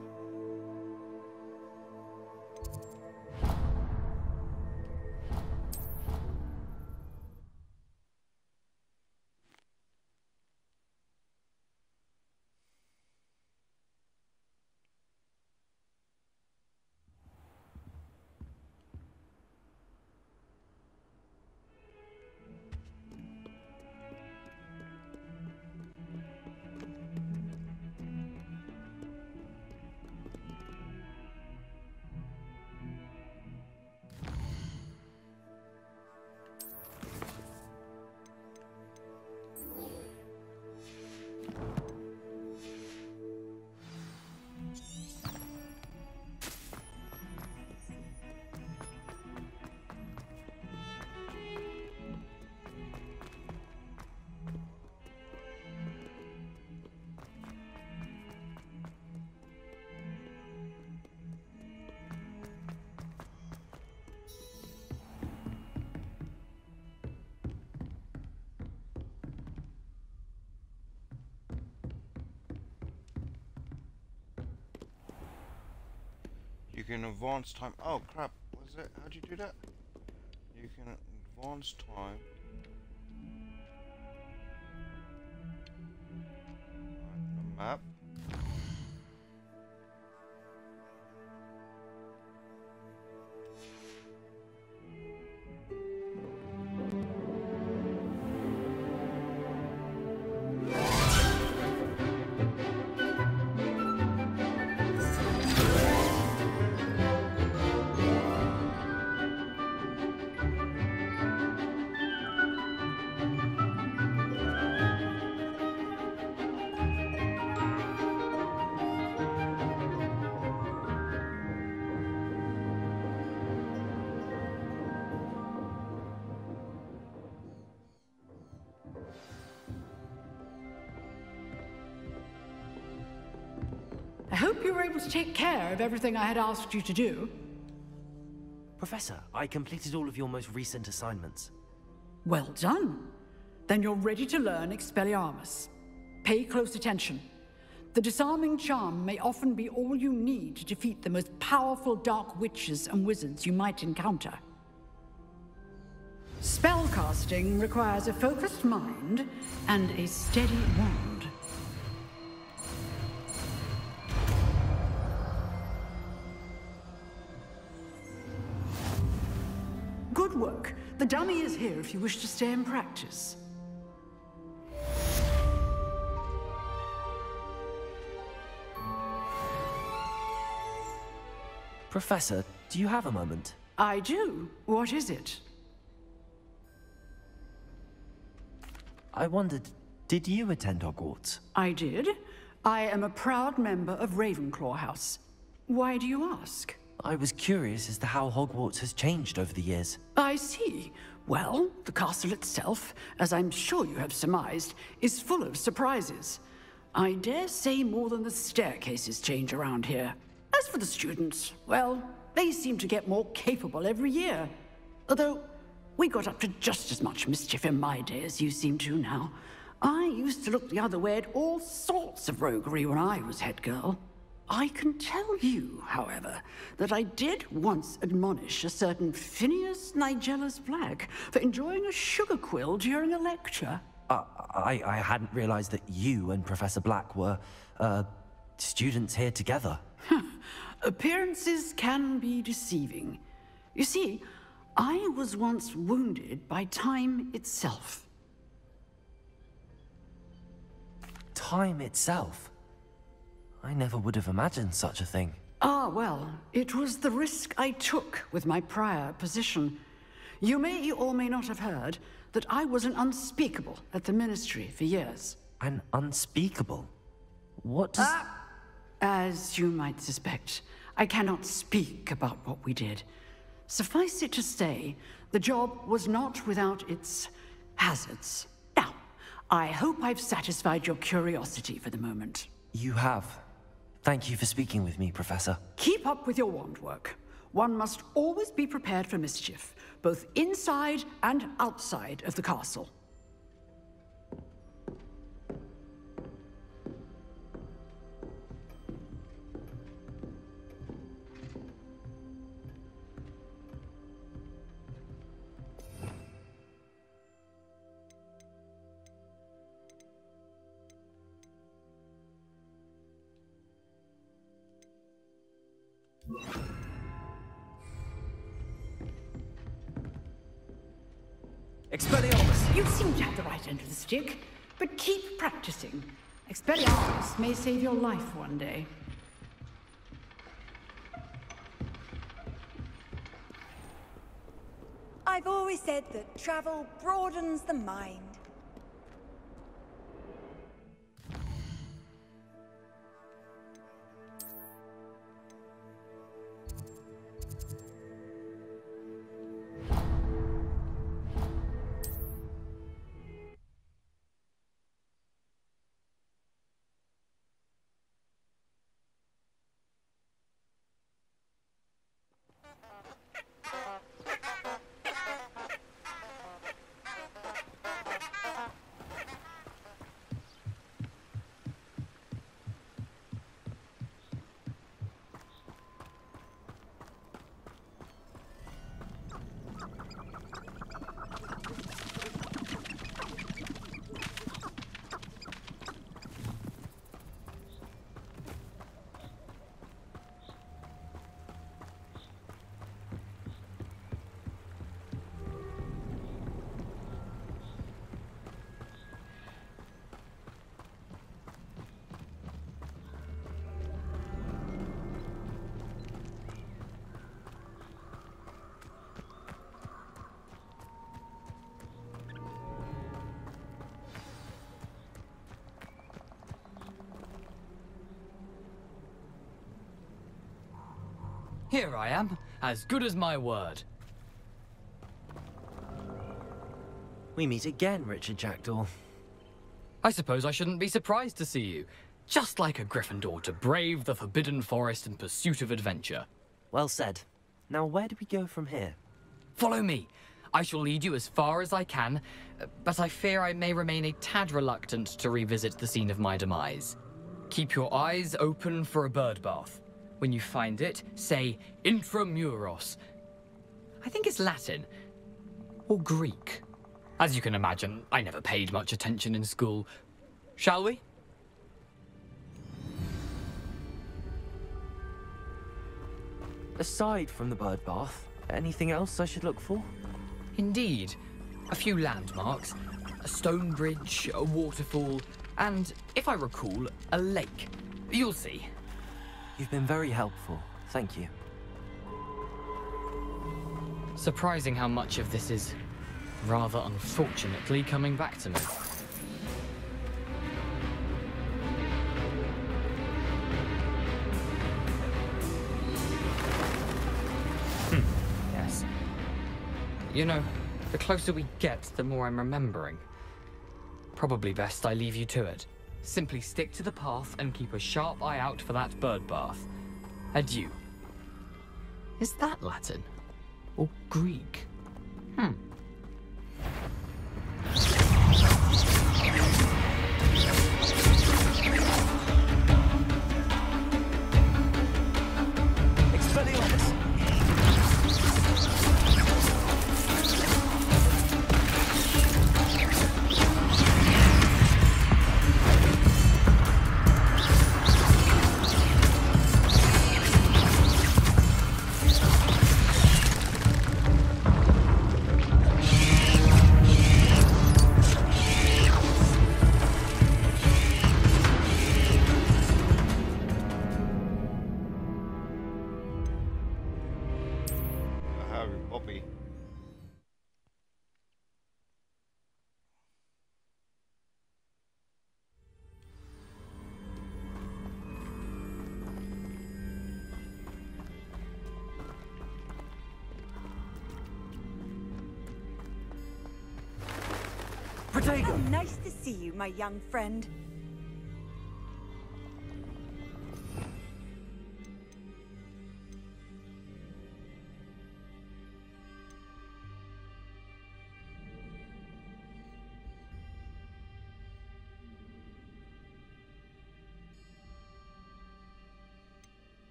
You can advance time. Oh crap! What's it? How do you do that? You can advance time. Right, the map. I hope you were able to take care of everything I had asked you to do. Professor, I completed all of your most recent assignments. Well done. Then you're ready to learn Expelliarmus. Pay close attention. The disarming charm may often be all you need to defeat the most powerful dark witches and wizards you might encounter. Spellcasting requires a focused mind and a steady wand. Good work. The dummy is here if you wish to stay and practice. Professor, do you have a moment? I do. What is it? I wondered, did you attend Hogwarts? I did. I am a proud member of Ravenclaw House. Why do you ask? I was curious as to how Hogwarts has changed over the years. I see. Well, the castle itself, as I'm sure you have surmised, is full of surprises. I dare say more than the staircases change around here. As for the students, well, they seem to get more capable every year. Although, we got up to just as much mischief in my day as you seem to now. I used to look the other way at all sorts of roguery when I was head girl. I can tell you, however, that I did once admonish a certain Phineas Nigellus Black for enjoying a sugar quill during a lecture. I hadn't realized that you and Professor Black were, students here together. Appearances can be deceiving. You see, I was once wounded by time itself. Time itself? I never would have imagined such a thing. Ah, well, it was the risk I took with my prior position. You may or may not have heard that I was an unspeakable at the Ministry for years. An unspeakable? What does... As you might suspect, I cannot speak about what we did. Suffice it to say, the job was not without its hazards. Now, I hope I've satisfied your curiosity for the moment. You have. Thank you for speaking with me, Professor. Keep up with your wand work. One must always be prepared for mischief, both inside and outside of the castle. Expelliarmus! You seem to have the right end of the stick, but keep practicing. Expelliarmus may save your life one day. I've always said that travel broadens the mind. Here I am, as good as my word. We meet again, Richard Jackdaw. I suppose I shouldn't be surprised to see you. Just like a Gryffindor to brave the Forbidden Forest in pursuit of adventure. Well said. Now where do we go from here? Follow me. I shall lead you as far as I can, but I fear I may remain a tad reluctant to revisit the scene of my demise. Keep your eyes open for a bird bath. When you find it, say intramuros. I think it's Latin. Or Greek. As you can imagine, I never paid much attention in school. Shall we? Aside from the bird bath, anything else I should look for? Indeed. A few landmarks, a stone bridge, a waterfall, and, if I recall, a lake. You'll see. You've been very helpful. Thank you. Surprising how much of this is, rather unfortunately, coming back to me. Yes. You know, the closer we get, the more I'm remembering. Probably best I leave you to it. Simply stick to the path and keep a sharp eye out for that bird bath. Adieu. Is that Latin? Or Greek? Expelliarmus! How nice to see you, my young friend.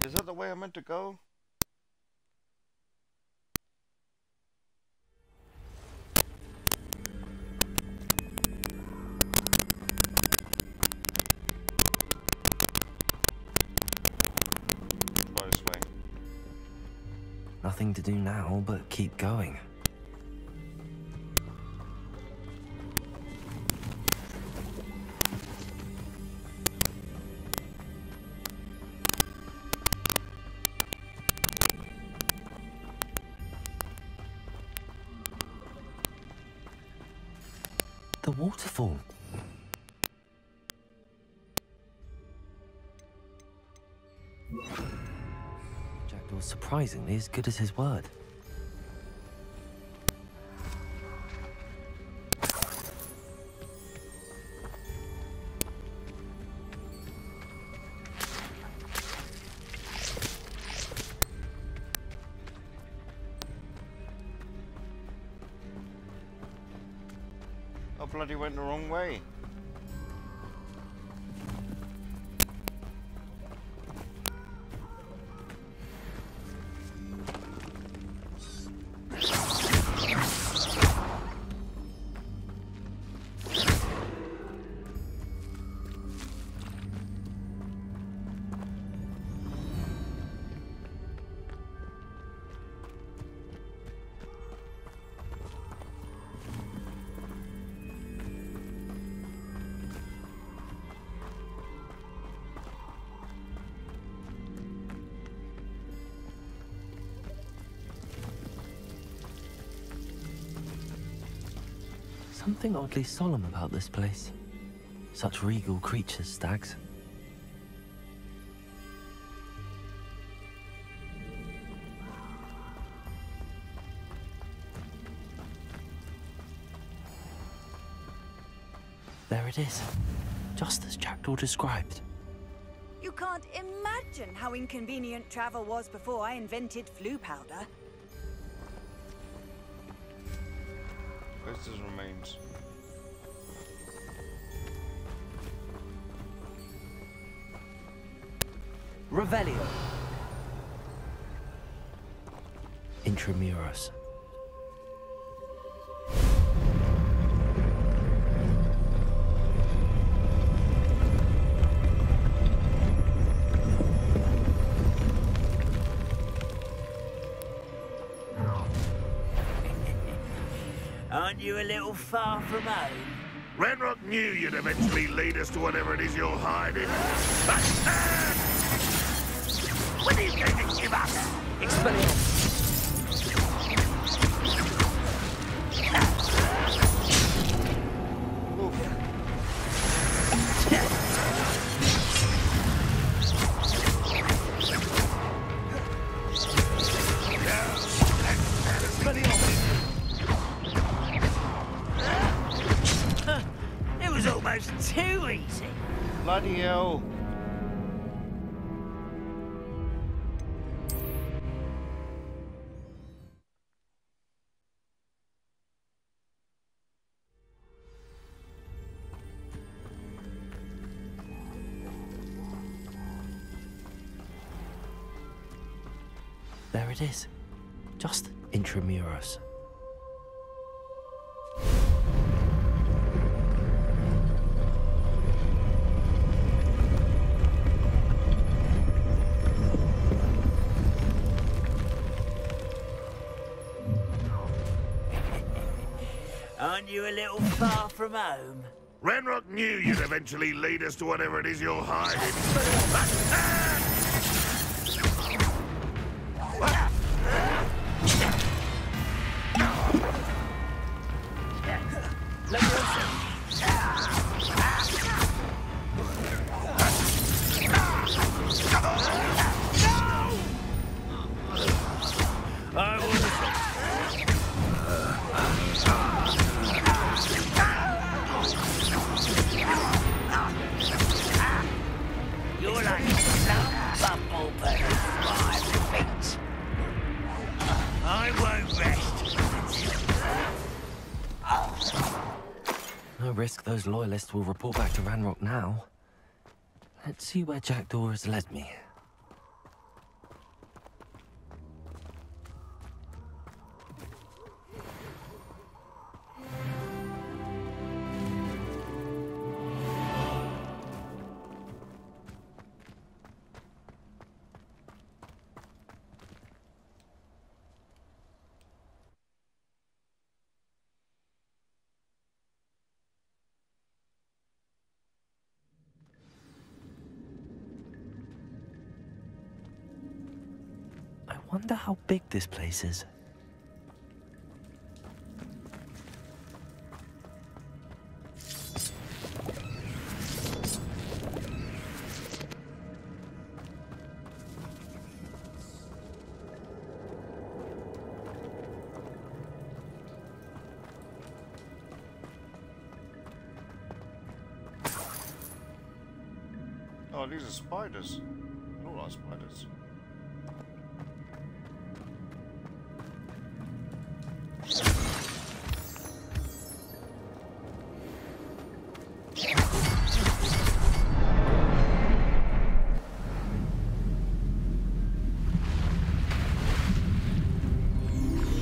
Is that the way I meant to go? Try this way. Nothing to do now but keep going. The waterfall. Jackdaw's surprisingly as good as his word. I bloody went the wrong way. Something oddly solemn about this place. Such regal creatures, stags. There it is, just as Jackdaw described. You can't imagine how inconvenient travel was before I invented flu powder. Where's his remains? Revelio. Intramuros. Aren't you a little far from home? Ranrock knew you'd eventually lead us to whatever it is you're hiding. When are you going to give up? Expelliarmus. It was almost too easy. Bloody hell. There it is, just intramuros. Aren't you a little far from home? Ranrock knew you'd eventually lead us to whatever it is you're hiding. You're like some bumble but my feet. I won't rest. No risk those loyalists will report back to Ranrock now. Let's see where Jackdaw has led me. I wonder how big this place is. Oh, these are spiders. They look like spiders.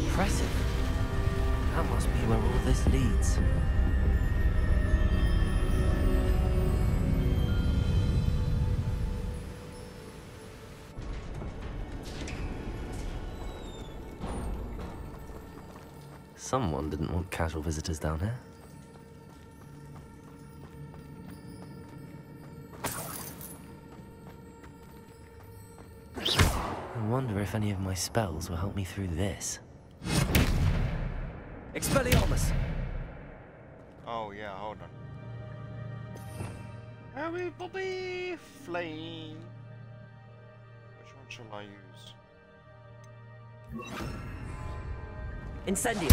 Impressive. That must be where all this leads. Someone didn't want casual visitors down here. I wonder if any of my spells will help me through this. Expelliarmus! Oh yeah, hold on. Hurry, Bobby! Flame! Which one shall I use? Incendio!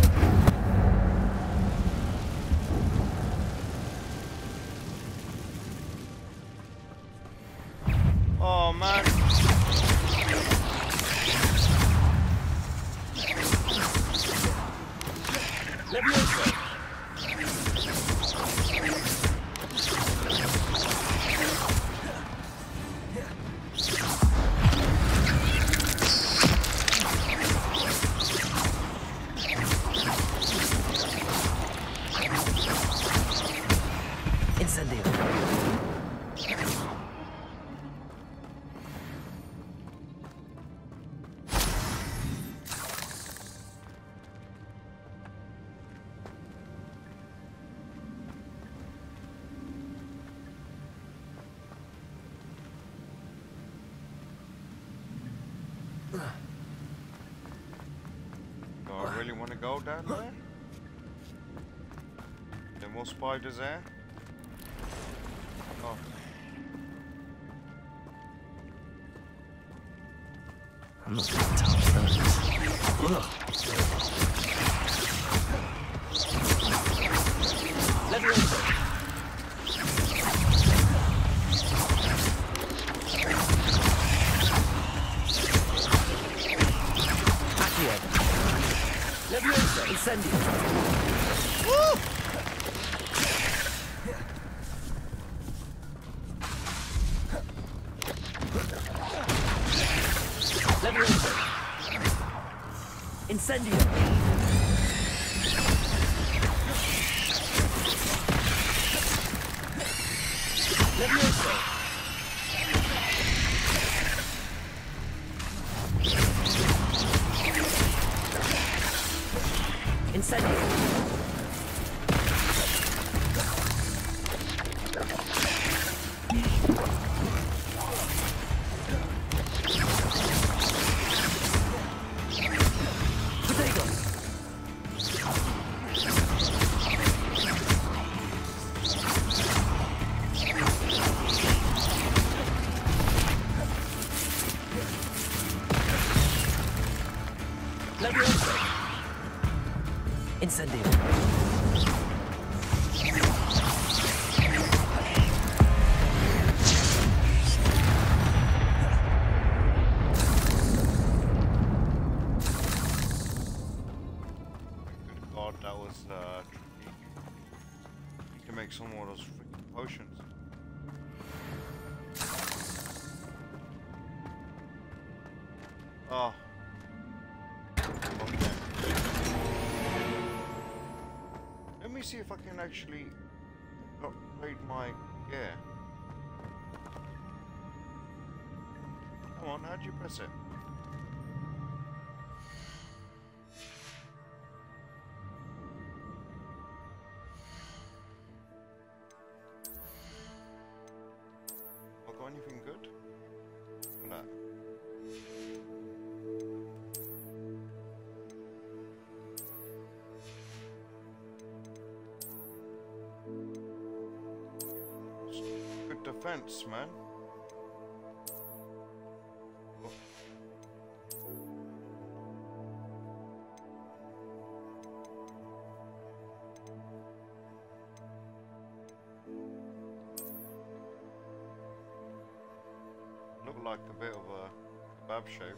Oh man! Leviosa! Incendio! Do I really want to go down there? There more spiders there? Oh. I'm not going to touch those. Leviosa! Accio! Leviosa! Incendio! Woo! Leviosa! Incendio! Leviosa! Incendio! Leviosa! Incendio! Good God, that was tricky. You can make some more of those freaking potions. Oh. Okay. Let me see if I can actually upgrade my gear. Come on, how'd you press it? Have I got anything good? No. Good defense, man. Oh. look like a bit of a kebab shape.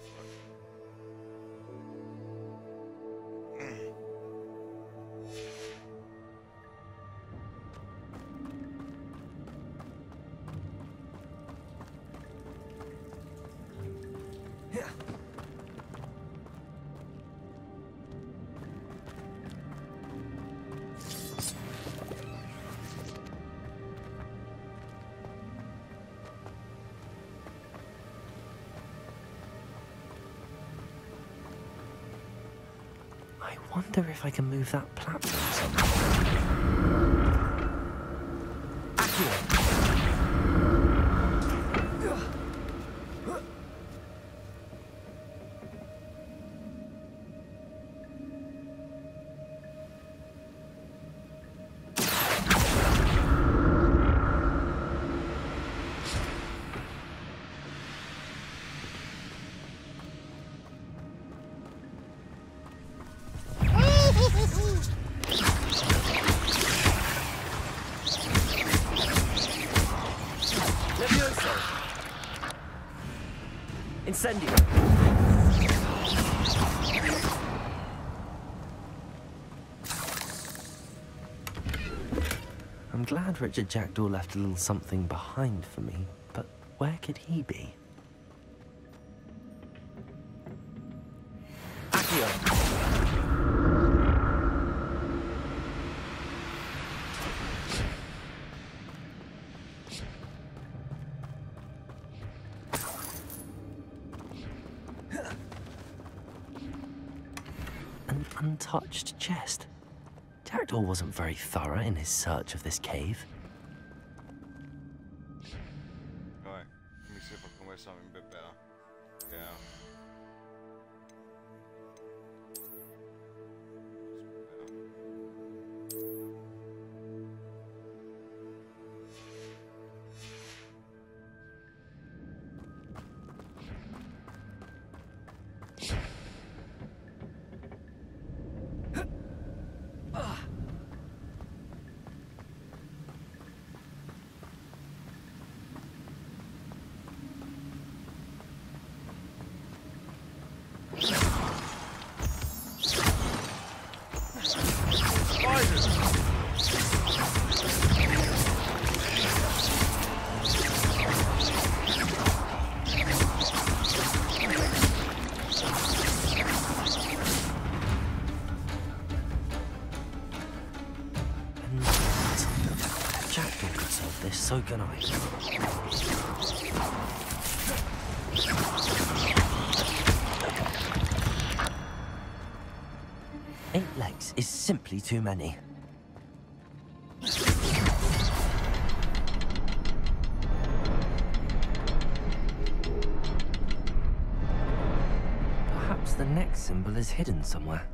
I wonder if I can move that platform somehow. Incendio. I'm glad Richard Jackdaw left a little something behind for me, but where could he be? An untouched chest. Jackdaw wasn't very thorough in his search of this cave. Right, let me see if I can wear something a bit better. Yeah. So can I. 8 legs is simply too many. Perhaps the next symbol is hidden somewhere.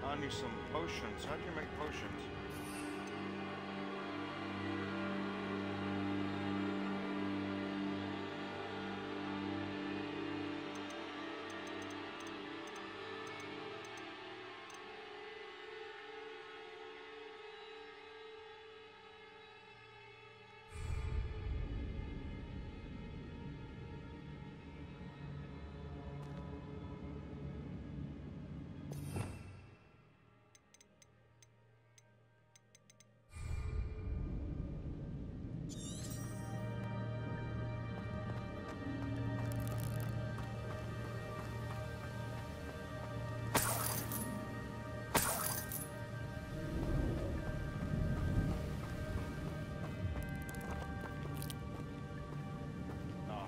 I need some potions. How do you make potions?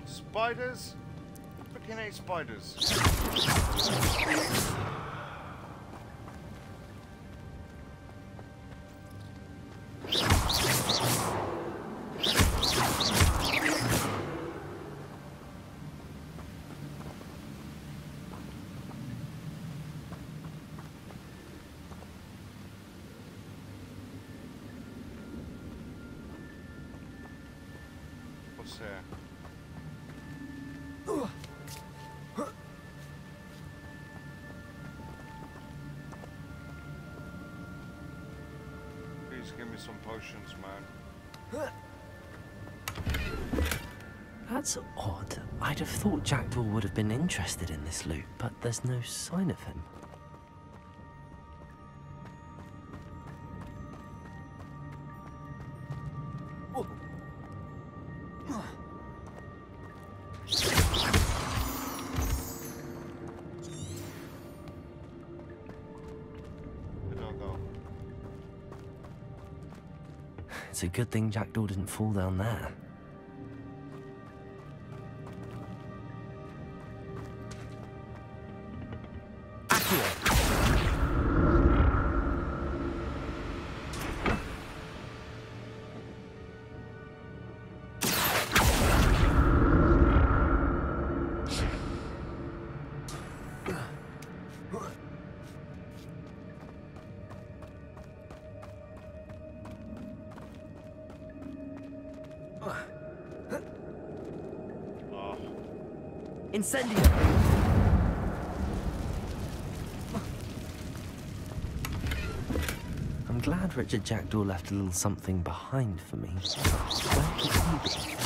Spiders? Freaking hate spiders. What's there? Please give me some potions, man. That's odd. I'd have thought Jackdaw would have been interested in this loot, but there's no sign of him. It's a good thing Jackdaw didn't fall down there. Incendio! I'm glad Richard Jackdaw left a little something behind for me. Where could he be?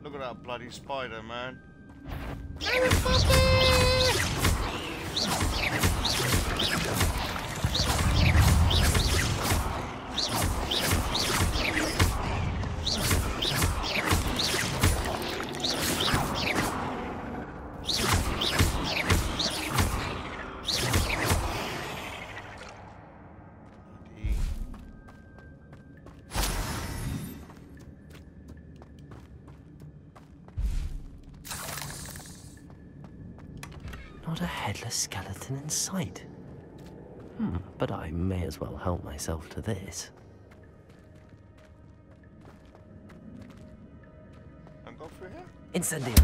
Look at that bloody spider, man. Not a headless skeleton in sight. But I may as well help myself to this. And go through here? Incendio!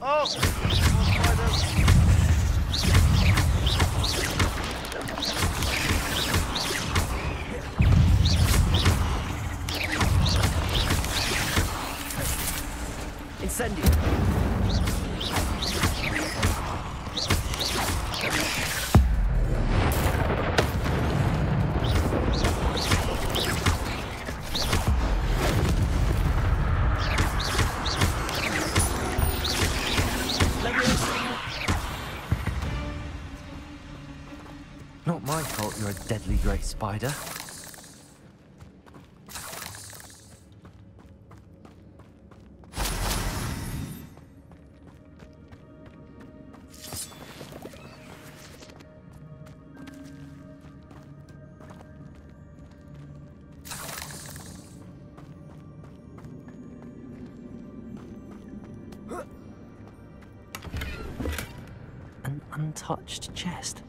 Oh! Incendio! Not my fault you're a deadly great spider. An untouched chest.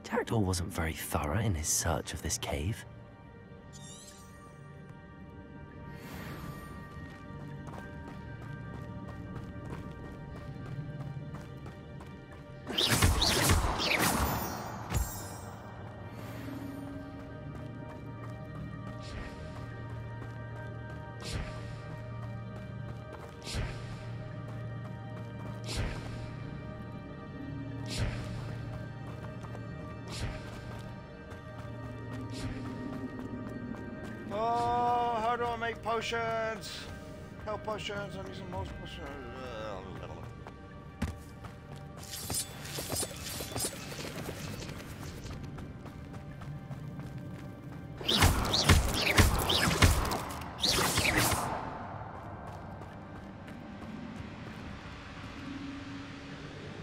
Jackdaw wasn't very thorough in his search of this cave. make potions. Health potions. I need some most potions.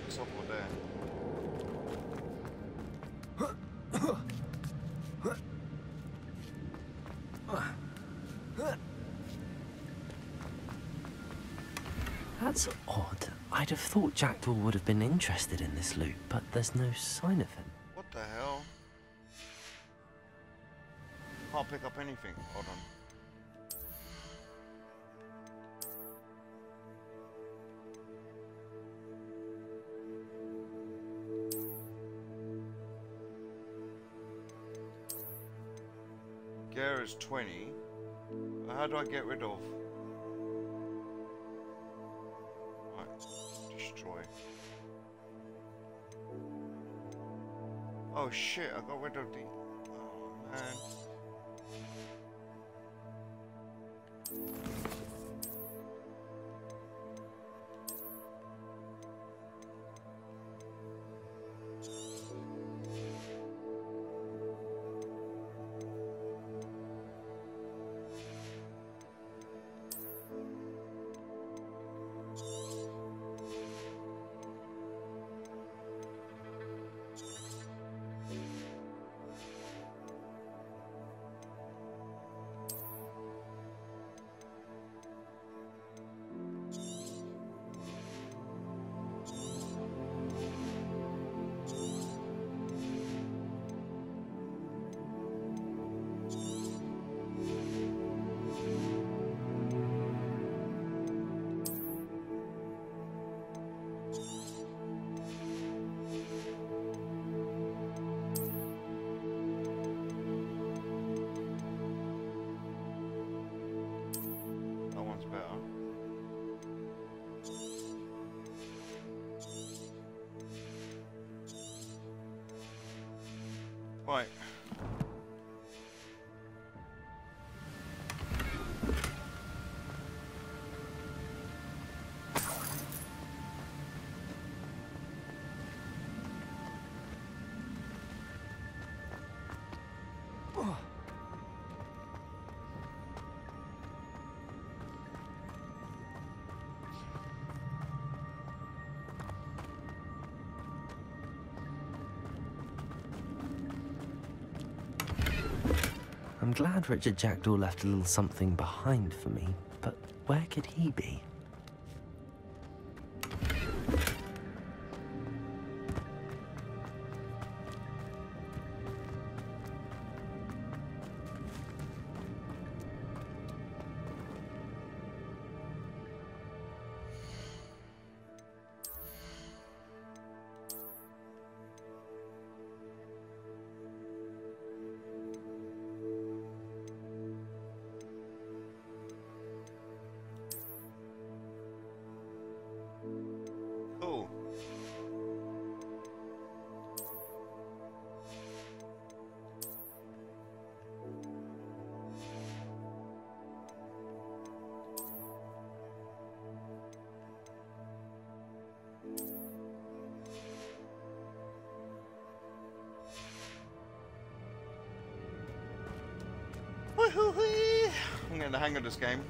What's up over there? That's odd. I'd have thought Jackdaw would have been interested in this loot, but there's no sign of him. What the hell? Can't pick up anything. Hold on. Gear is 20. How do I get rid of? Destroy. Oh shit, I got rid of the... Oh man. Right. I'm glad Richard Jackdaw left a little something behind for me, but where could he be? I'm getting the hang of this game.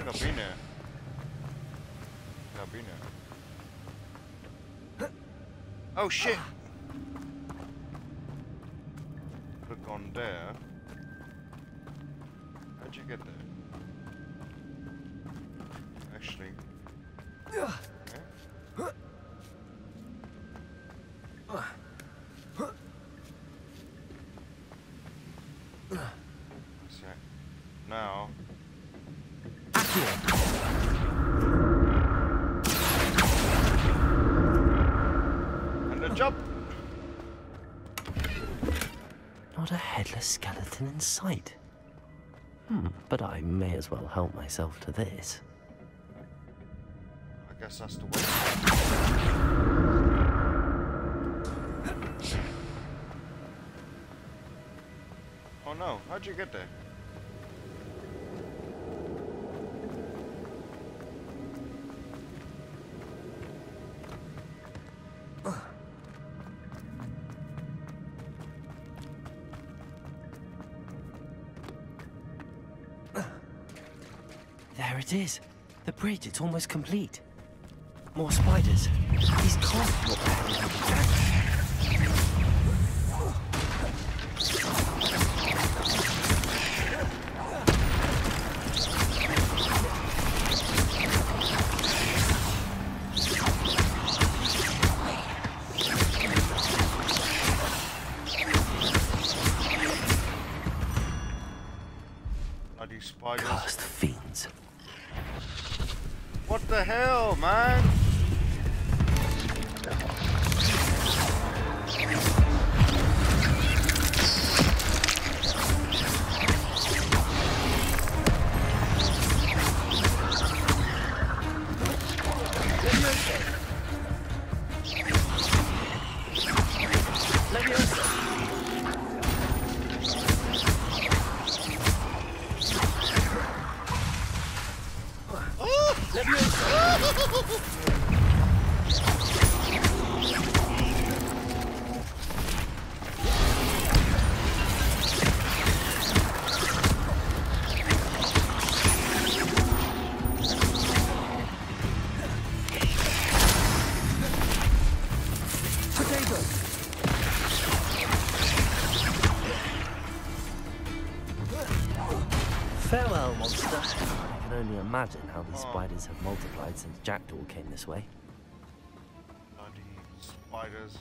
I've been there. I've been there. Oh shit! gone there. How'd you get there? Actually. Okay. So, now. And a jump. Not a headless skeleton in sight. But I may as well help myself to this. I guess that's the way. Oh no, how'd you get there? There it is. The bridge, it's almost complete. More spiders. These can't be what Bloody spiders. Cursed fiends. What the hell, man? Farewell, monster. I can only imagine how these spiders have multiplied since Jackdaw came this way. Bloody spiders.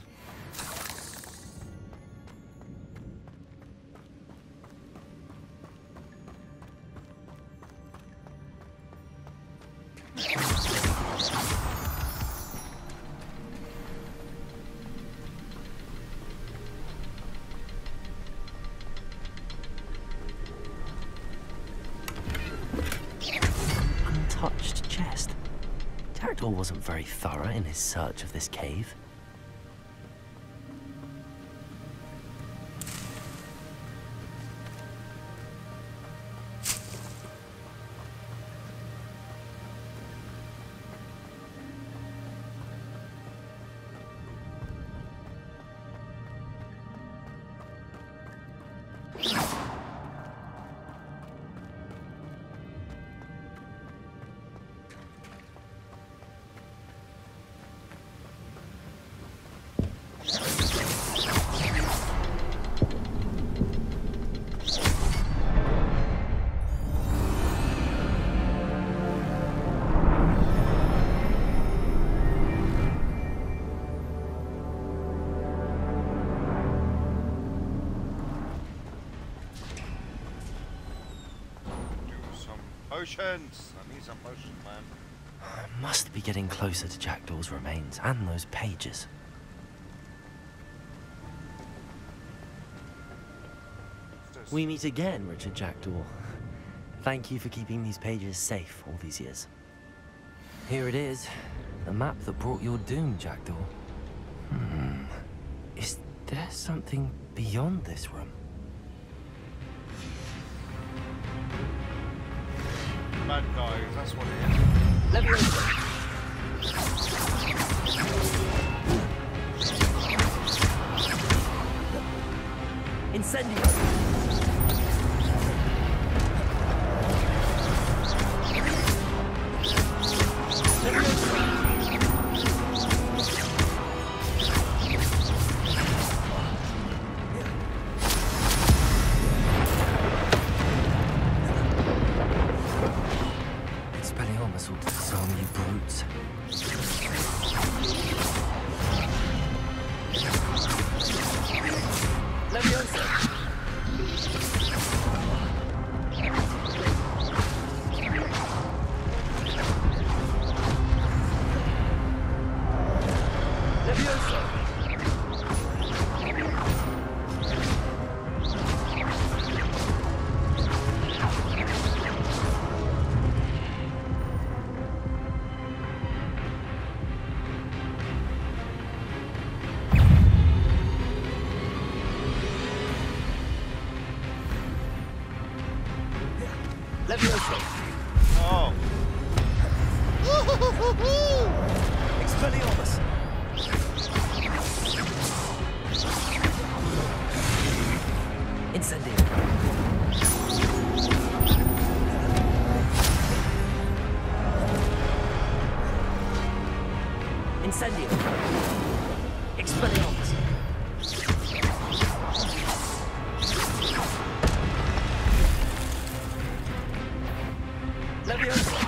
Untouched chest. Jackdaw wasn't very thorough in his search of this cave. Potions! I need some potions, man. I must be getting closer to Jackdaw's remains and those pages. We meet again, Richard Jackdaw. Thank you for keeping these pages safe all these years. Here it is, the map that brought your doom, Jackdaw. Is there something beyond this room? Bad guys, that's what it is. Let me Incendio! Oh. Expelliarmus! Incendio! Incendio! Expelliarmus! Leviosa!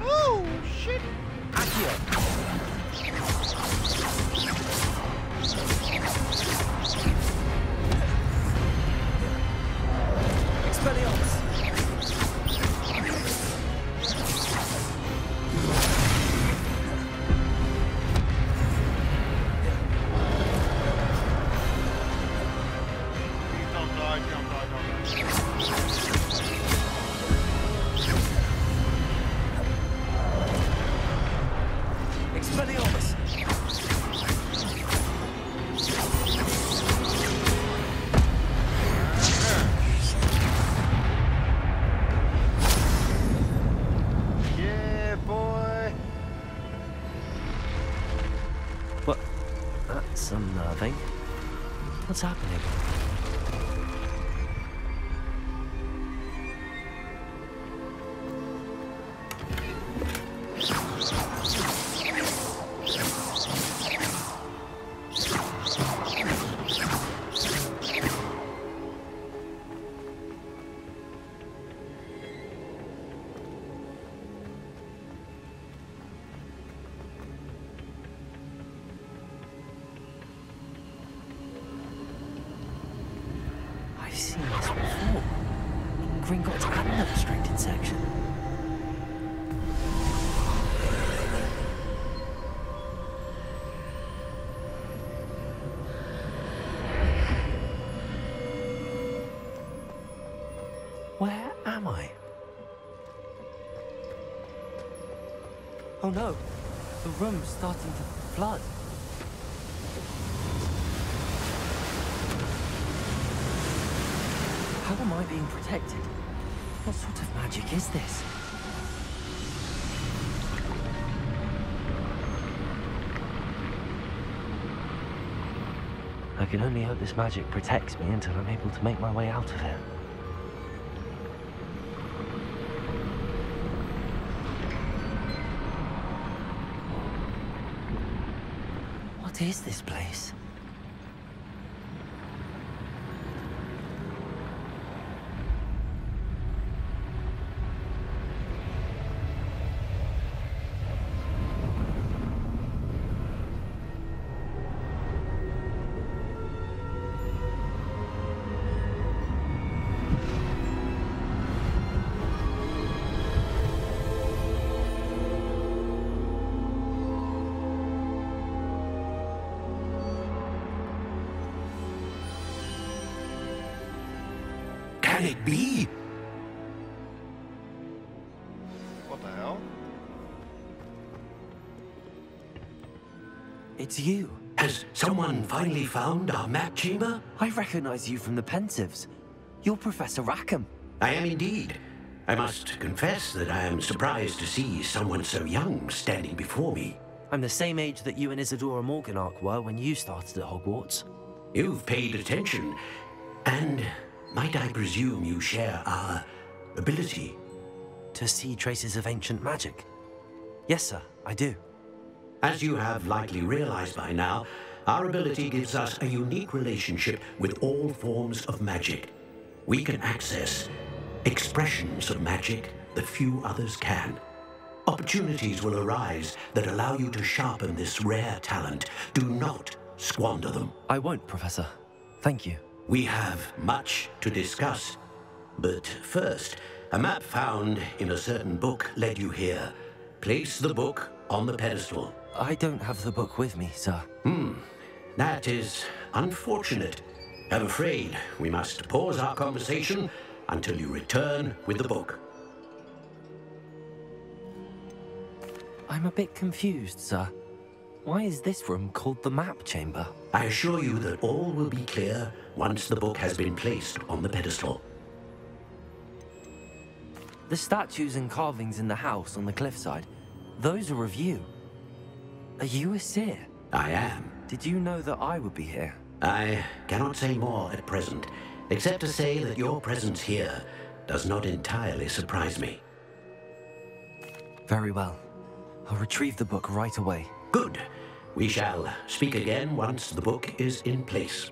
Oh, shit! Accio! Expelliarmus! Don't die, don't die, don't die. Expelliarmus! Yeah, boy. What? That's unnerving. What's happening? I've seen this before. In Gringotts and the restricted section. Where am I? Oh no, the room's starting to flood. How am I being protected? What sort of magic is this? I can only hope this magic protects me until I'm able to make my way out of here. What is this place? Can it be? What the hell? It's you. Has someone finally found our map chamber? I recognize you from the Pensives. You're Professor Rackham. I am indeed. I must confess that I am surprised to see someone so young standing before me. I'm the same age that you and Isadora Morganach were when you started at Hogwarts. You've paid attention, and might I presume you share our ability? To see traces of ancient magic? Yes, sir, I do. As you have likely realized by now, our ability gives us a unique relationship with all forms of magic. We can access expressions of magic that few others can. Opportunities will arise that allow you to sharpen this rare talent. Do not squander them. I won't, Professor. Thank you. We have much to discuss. But first, a map found in a certain book led you here. Place the book on the pedestal. I don't have the book with me, sir. That is unfortunate. I'm afraid we must pause our conversation until you return with the book. I'm a bit confused, sir. Why is this room called the map chamber? I assure you that all will be clear once the book has been placed on the pedestal. The statues and carvings in the house on the cliffside, those are of you. Are you a seer? I am. Did you know that I would be here? I cannot say more at present, except to say that your presence here does not entirely surprise me. Very well. I'll retrieve the book right away. Good. We shall speak again once the book is in place.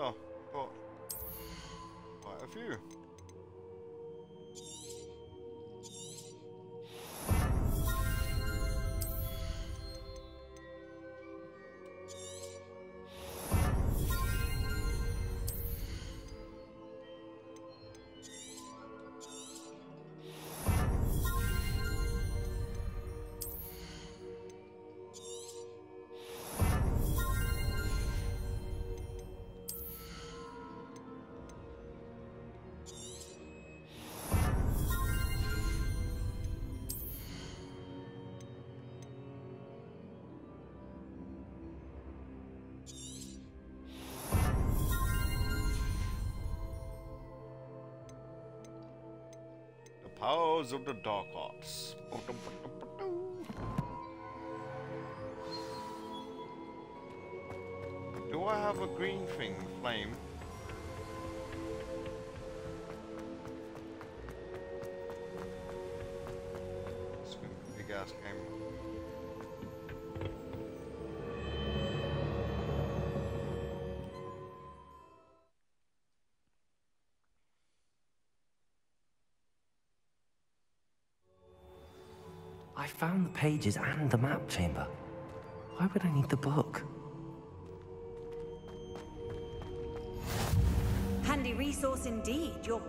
Oh, got quite a few. Powers of the Dark Arts. Do I have a green thing, flame? It's a big ass game. I found the pages and the map chamber. Why would I need the book? Handy resource indeed. You're...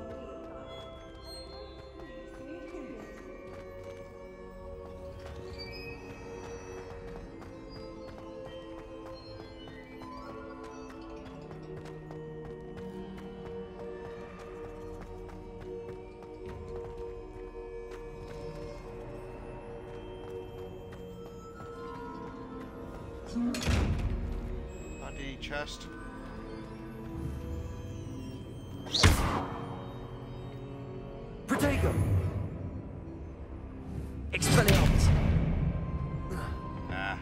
Bloody chest. Protego! Expelliarmus! Ah.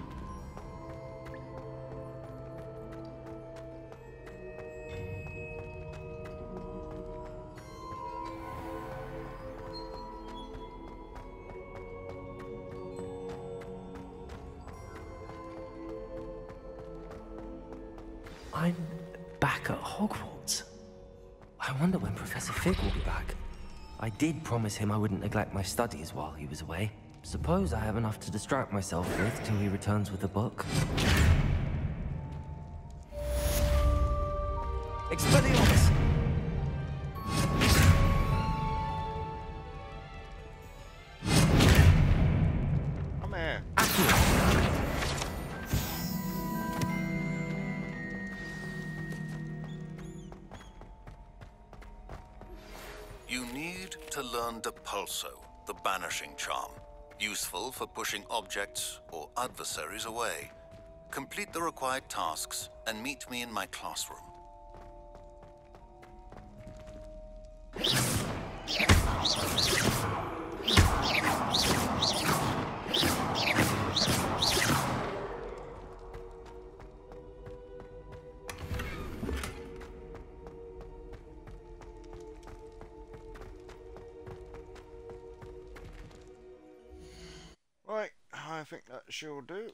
I'm back at Hogwarts. I wonder when Professor Fig will be back. I did promise him I wouldn't neglect my studies while he was away. Suppose I have enough to distract myself with till he returns with the book. Expelliarmus! Come here. You need to learn Depulso, the banishing charm. Useful for pushing objects or adversaries away. Complete the required tasks and meet me in my classroom. Right, I think that she'll do.